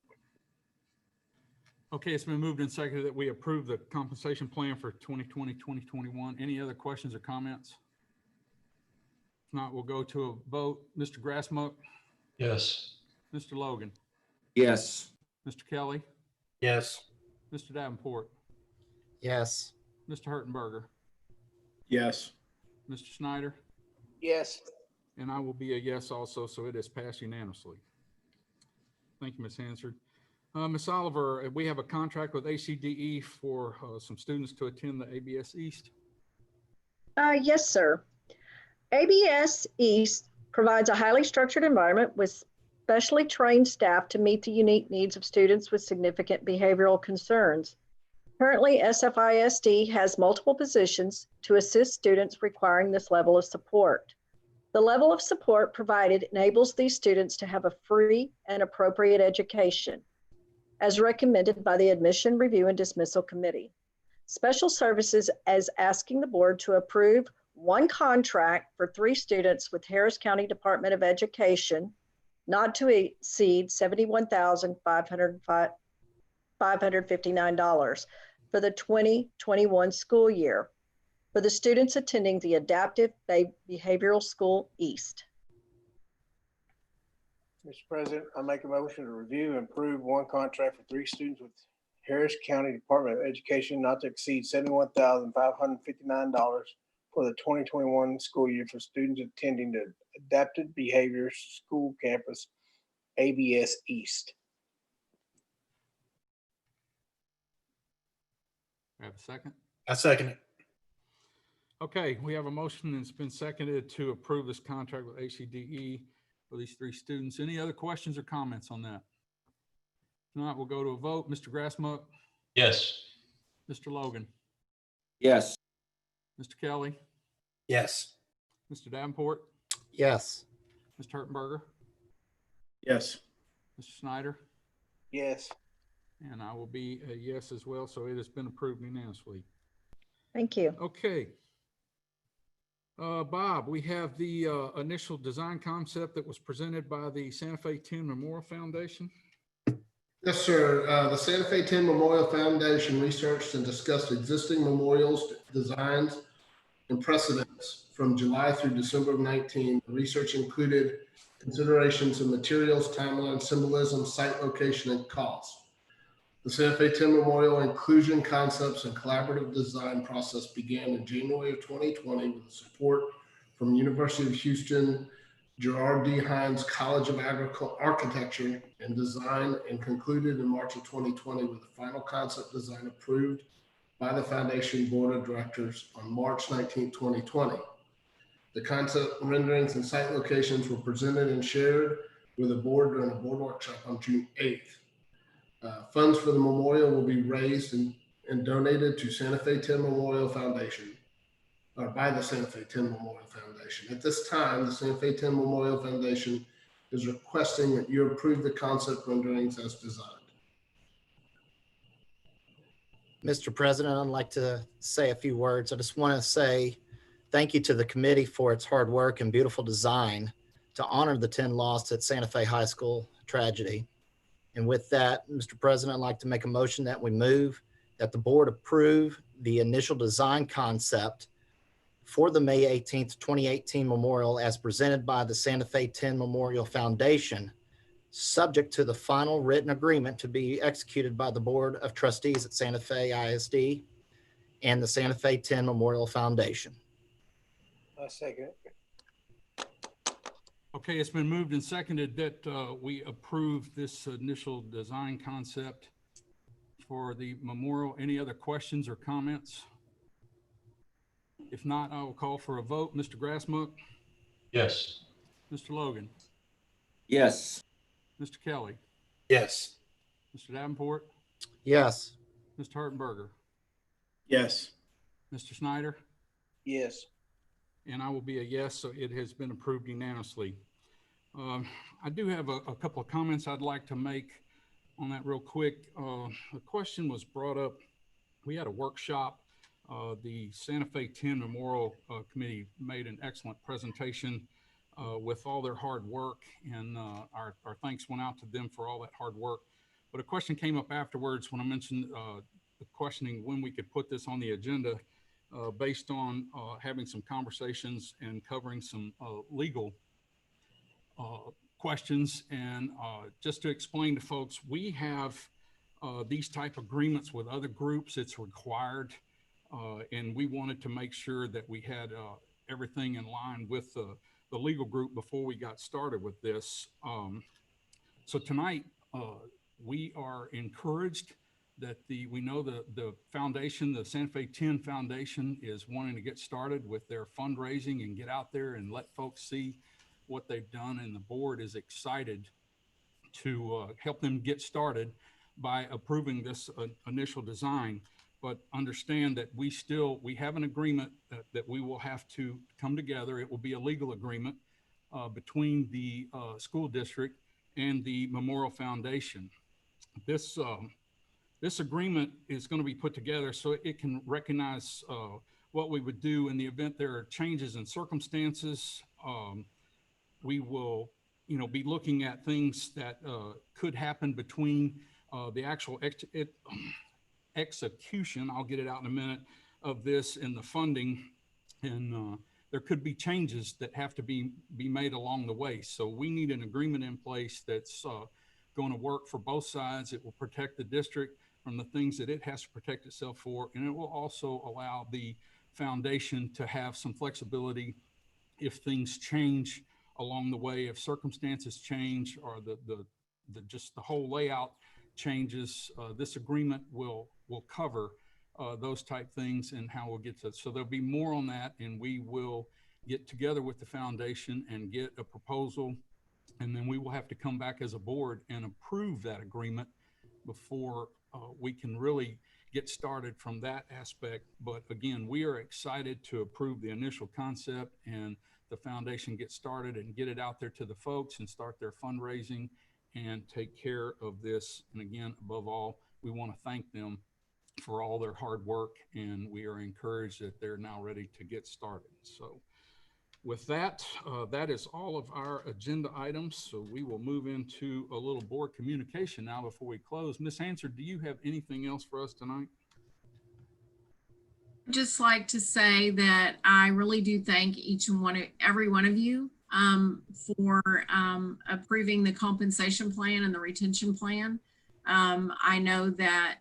Okay, it's been moved and seconded that we approve the compensation plan for 2020-2021. Any other questions or comments? If not, we'll go to a vote. Mr. Grassmuck, Yes. Mr. Logan, Yes. Mr. Kelly, Yes. Mr. Davenport, Yes. Mr. Hertenberger, Yes. Mr. Snyder, Yes. and I will be a yes also, so it is passed unanimously. Thank you, Ms. Hansard. Ms. Oliver, we have a contract with ACDE for some students to attend the ABS East. Yes, sir. ABS East provides a highly structured environment with specially trained staff to meet the unique needs of students with significant behavioral concerns. Currently, SFISD has multiple positions to assist students requiring this level of support. The level of support provided enables these students to have a free and appropriate education, as recommended by the Admission Review and Dismissal Committee. Special Services is asking the board to approve one contract for 3 students with Harris County Department of Education, not to exceed $71,559 for the 2021 school year for the students attending the Adaptive Behavioral School East. Mr. President, I make a motion to review and approve one contract for 3 students with Harris County Department of Education not to exceed $71,559 for the 2021 school year for students attending the Adapted Behavior School Campus, ABS East. Have a second? I second it. Okay, we have a motion and it's been seconded to approve this contract with ACDE for these 3 students. Any other questions or comments on that? If not, we'll go to a vote. Mr. Grassmuck, Yes. Mr. Logan, Yes. Mr. Kelly, Yes. Mr. Davenport, Yes. Mr. Hertenberger, Yes. Mr. Snyder, Yes. and I will be a yes as well. So it has been approved unanimously. Thank you. Okay. Bob, we have the initial design concept that was presented by the Santa Fe 10 Memorial Foundation. Yes, sir. The Santa Fe 10 Memorial Foundation researched and discussed existing memorials, designs, and precedents from July through December of 19. The research included considerations of materials, timeline, symbolism, site location, and cost. The Santa Fe 10 Memorial Inclusion Concepts and Collaborative Design process began in January of 2020 with support from University of Houston, Gerard D. Hines College of Architecture and Design, and concluded in March of 2020 with the final concept design approved by the Foundation Board of Directors on March 19, 2020. The concept renderings and site locations were presented and shared with the board during a board workshop on June 8th. Funds for the memorial will be raised and donated to Santa Fe 10 Memorial Foundation, or by the Santa Fe 10 Memorial Foundation. At this time, the Santa Fe 10 Memorial Foundation is requesting that you approve the concept renderings as designed. Mr. President, I'd like to say a few words. I just want to say thank you to the committee for its hard work and beautiful design to honor the 10 lost at Santa Fe High School tragedy. And with that, Mr. President, I'd like to make a motion that we move that the board approve the initial design concept for the May 18th, 2018 memorial as presented by the Santa Fe 10 Memorial Foundation, subject to the final written agreement to be executed by the Board of Trustees at Santa Fe ISD and the Santa Fe 10 Memorial Foundation. I second it. Okay, it's been moved and seconded that we approve this initial design concept for the memorial. Any other questions or comments? If not, I will call for a vote. Mr. Grassmuck? Yes. Mr. Logan? Yes. Mr. Kelly? Yes. Mr. Davenport? Yes. Mr. Hartenberger? Yes. Mr. Snyder? Yes. And I will be a yes, so it has been approved unanimously. I do have a couple of comments I'd like to make on that real quick. A question was brought up. We had a workshop. The Santa Fe 10 Memorial Committee made an excellent presentation with all their hard work, and our thanks went out to them for all that hard work. But a question came up afterwards when I mentioned the questioning when we could put this on the agenda based on having some conversations and covering some legal questions. And just to explain to folks, we have these type of agreements with other groups. It's required. And we wanted to make sure that we had everything in line with the legal group before we got started with this. So tonight, we are encouraged that we know the foundation, the Santa Fe 10 Foundation, is wanting to get started with their fundraising and get out there and let folks see what they've done. And the board is excited to help them get started by approving this initial design. But understand that we have an agreement that we will have to come together. It will be a legal agreement between the school district and the Memorial Foundation. This agreement is going to be put together so it can recognize what we would do in the event there are changes in circumstances. We will, be looking at things that could happen between the actual execution, I'll get it out in a minute, of this and the funding. And there could be changes that have to be made along the way. So we need an agreement in place that's going to work for both sides. It will protect the district from the things that it has to protect itself for. And it will also allow the foundation to have some flexibility if things change along the way, if circumstances change or just the whole layout changes. This agreement will cover those type things and how we'll get to it. So there'll be more on that, and we will get together with the foundation and get a proposal, and then we will have to come back as a board and approve that agreement before we can really get started from that aspect. But again, we are excited to approve the initial concept and the foundation get started and get it out there to the folks and start their fundraising and take care of this. And again, above all, we want to thank them for all their hard work, and we are encouraged that they're now ready to get started. So With that, that is all of our agenda items. So we will move into a little board communication now before we close. Ms. Hansard, do you have anything else for us tonight? Just like to say that I really do thank every one of you for approving the compensation plan and the retention plan. I know that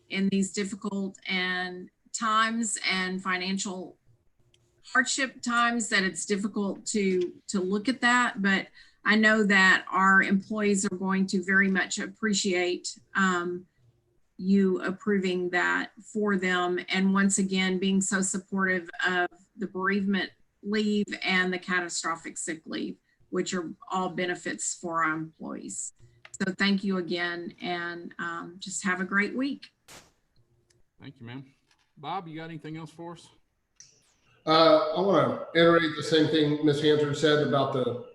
in these difficult times and financial hardship times that it's difficult to look at that, but I know that our employees are going to very much appreciate you approving that for them. And once again, being so supportive of the bereavement leave and the catastrophic sick leave, which are all benefits for our employees. So thank you again, and just have a great week. Thank you, ma'am. Bob, you got anything else for us? I want to iterate the same thing Ms. Hansard said about the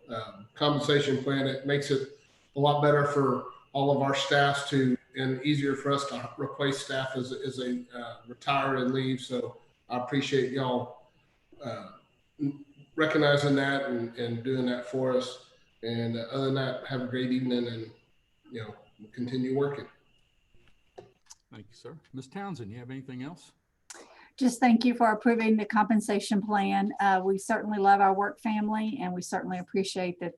compensation plan. It makes it a lot better for all of our staffs and easier for us to replace staff as they retire and leave. So I appreciate y'all recognizing that and doing that for us. And other than that, have a great evening, and we'll continue working. Thank you, sir. Ms. Townsend, you have anything else? Just thank you for approving the compensation plan. We certainly love our work family, and we certainly appreciate that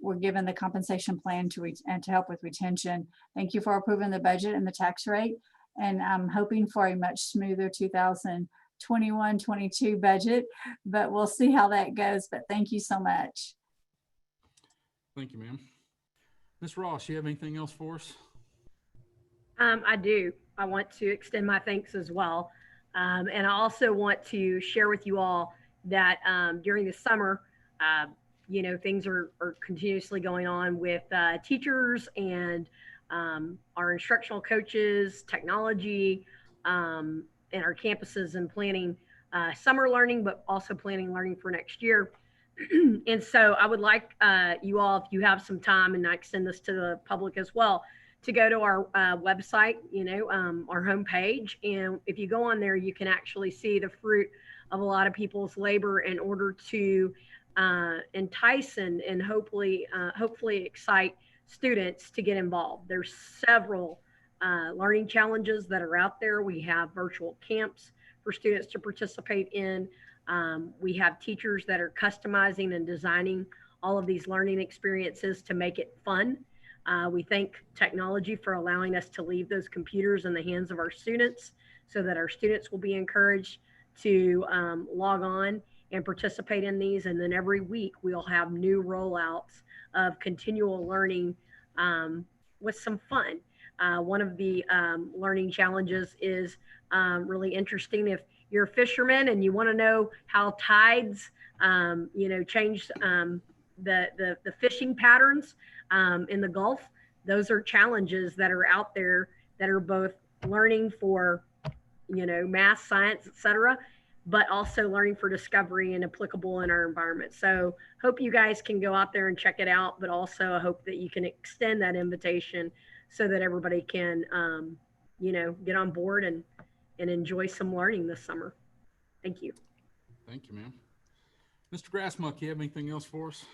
we're given the compensation plan to help with retention. Thank you for approving the budget and the tax rate. And I'm hoping for a much smoother 2021-22 budget, but we'll see how that goes. But thank you so much. Thank you, ma'am. Ms. Ross, you have anything else for us? I do. I want to extend my thanks as well. And I also want to share with you all that during the summer, things are continuously going on with teachers and our instructional coaches, technology, and our campuses, and planning summer learning, but also planning learning for next year. And so I would like you all, if you have some time, and I extend this to the public as well, to go to our website, our homepage. And if you go on there, you can actually see the fruit of a lot of people's labor in order to entice and hopefully excite students to get involved. There's several learning challenges that are out there. We have virtual camps for students to participate in. We have teachers that are customizing and designing all of these learning experiences to make it fun. We thank technology for allowing us to leave those computers in the hands of our students, so that our students will be encouraged to log on and participate in these. And then every week we'll have new rollouts of continual learning with some fun. One of the learning challenges is really interesting. If you're a fisherman and you want to know how tides, change the fishing patterns in the Gulf, those are challenges that are out there that are both learning for, math, science, etc., but also learning for discovery and applicable in our environment. So hope you guys can go out there and check it out, but also I hope that you can extend that invitation so that everybody can, get on board and enjoy some learning this summer. Thank you. Thank you, ma'am. Mr. Grassmuck, you have anything else for us?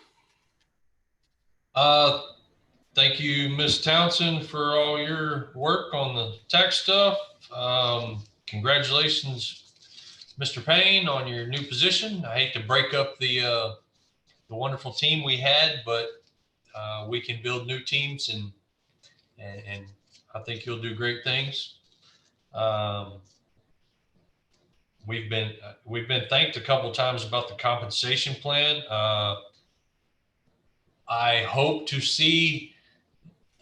Thank you, Ms. Townsend, for all your work on the tax stuff. Congratulations, Mr. Payne, on your new position. I hate to break up the wonderful team we had, but we can build new teams, and I think you'll do great things. We've been thanked a couple times about the compensation plan. I hope to see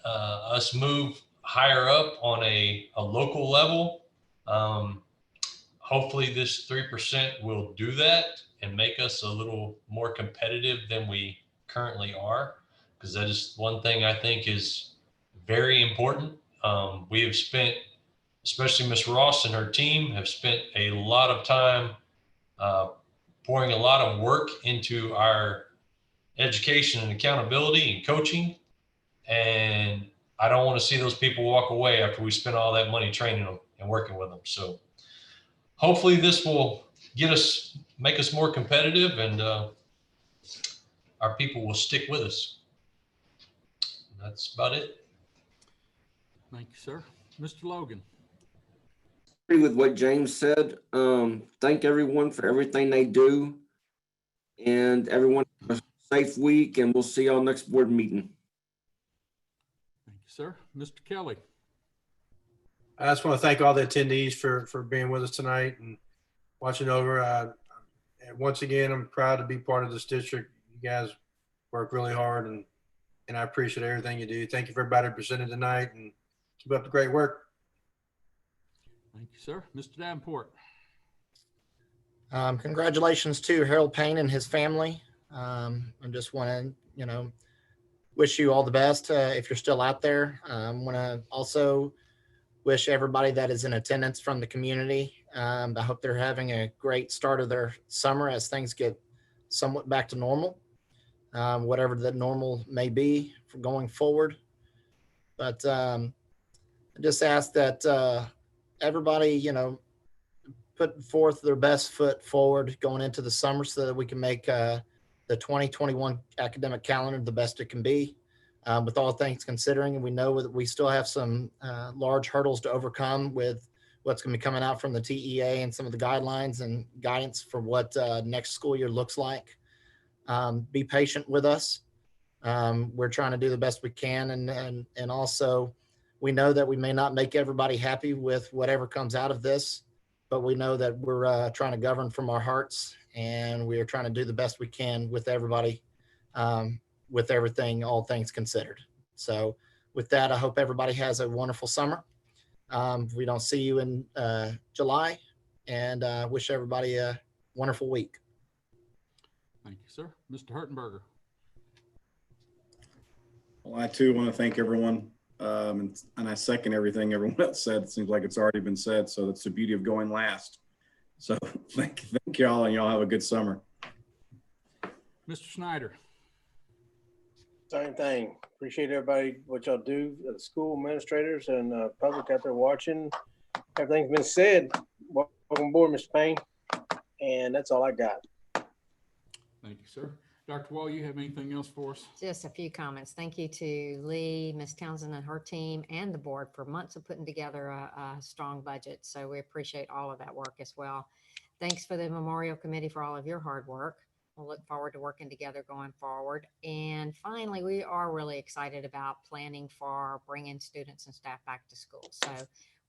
us move higher up on a local level. Hopefully this 3% will do that and make us a little more competitive than we currently are, because that is one thing I think is very important. We have spent, especially Ms. Ross and her team, have spent a lot of time pouring a lot of work into our education and accountability and coaching. And I don't want to see those people walk away after we spend all that money training them and working with them. So hopefully this will make us more competitive, and our people will stick with us. That's about it. Thank you, sir. Mr. Logan. Agree with what James said. Thank everyone for everything they do, and everyone have a safe week, and we'll see y'all next board meeting. Thank you, sir. Mr. Kelly. I just want to thank all the attendees for being with us tonight and watching over. And once again, I'm proud to be part of this district. You guys work really hard, and I appreciate everything you do. Thank you for everybody who presented tonight, and keep up the great work. Thank you, sir. Mr. Davenport. Congratulations to Harold Payne and his family. I just want to, wish you all the best if you're still out there. I want to also wish everybody that is in attendance from the community. I hope they're having a great start of their summer as things get somewhat back to normal, whatever that normal may be for going forward. But I just ask that everybody, put forth their best foot forward going into the summer so that we can make the 2021 academic calendar the best it can be. With all things considering, and we know that we still have some large hurdles to overcome with what's going to be coming out from the TEA and some of the guidelines and guidance for what next school year looks like. Be patient with us. We're trying to do the best we can, and also we know that we may not make everybody happy with whatever comes out of this, but we know that we're trying to govern from our hearts, and we are trying to do the best we can with everybody, with everything, all things considered. So with that, I hope everybody has a wonderful summer. If we don't see you in July, and wish everybody a wonderful week. Thank you, sir. Mr. Hertenberger. Well, I too want to thank everyone. And I second everything everyone else said. It seems like it's already been said. So that's the beauty of going last. So thank y'all, and y'all have a good summer. Mr. Schneider. Same thing. Appreciate everybody, what y'all do, the school administrators and public out there watching. Everything's been said. Welcome aboard, Mr. Payne. And that's all I got. Thank you, sir. Dr. Wall, you have anything else for us? Just a few comments. Thank you to Lee, Ms. Townsend and her team and the board for months of putting together a strong budget. So we appreciate all of that work as well. Thanks for the Memorial Committee for all of your hard work. We'll look forward to working together going forward. And finally, we are really excited about planning for bringing students and staff back to school. So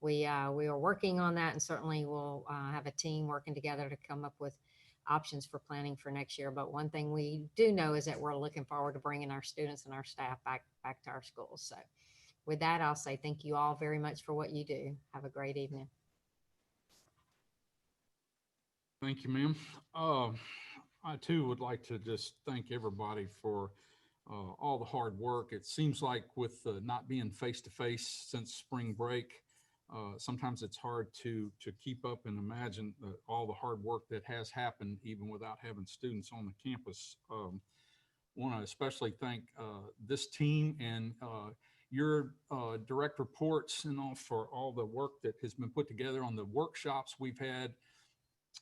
we are working on that, and certainly we'll have a team working together to come up with options for planning for next year. But one thing we do know is that we're looking forward to bringing our students and our staff back to our schools. So with that, I'll say thank you all very much for what you do. Have a great evening. Thank you, ma'am. I too would like to just thank everybody for all the hard work. It seems like with not being face-to-face since spring break, sometimes it's hard to keep up and imagine all the hard work that has happened even without having students on the campus. Want to especially thank this team and your direct reports and all for all the work that has been put together on the workshops we've had,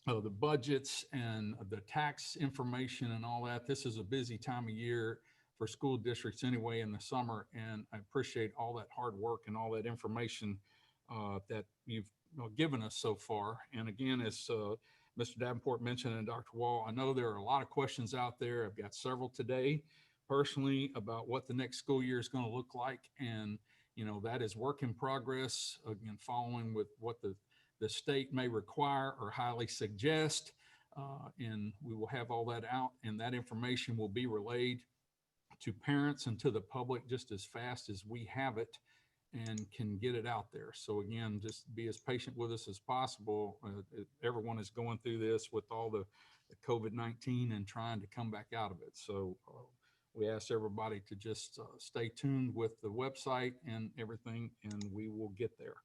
the budgets and the tax information and all that. This is a busy time of year for school districts anyway in the summer, and I appreciate all that hard work and all that information that you've given us so far. And again, as Mr. Davenport mentioned and Dr. Wall, I know there are a lot of questions out there. I've got several today personally about what the next school year is going to look like. And, that is work in progress, again, following with what the state may require or highly suggest. And we will have all that out, and that information will be relayed to parents and to the public just as fast as we have it and can get it out there. So again, just be as patient with us as possible. Everyone is going through this with all the COVID-19 and trying to come back out of it. So we ask everybody to just stay tuned with the website and everything, and we will get there.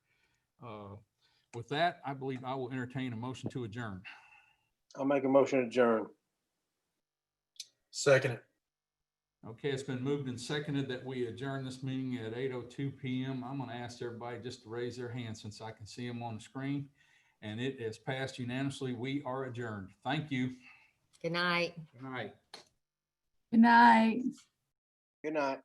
With that, I believe I will entertain a motion to adjourn. I'll make a motion to adjourn. Second. Okay, it's been moved and seconded that we adjourn this meeting at 8:02 p.m. I'm going to ask everybody just to raise their hand since I can see them on the screen. and it is passed unanimously. We are adjourned. Thank you. Good night. Good night. Good night. Good night.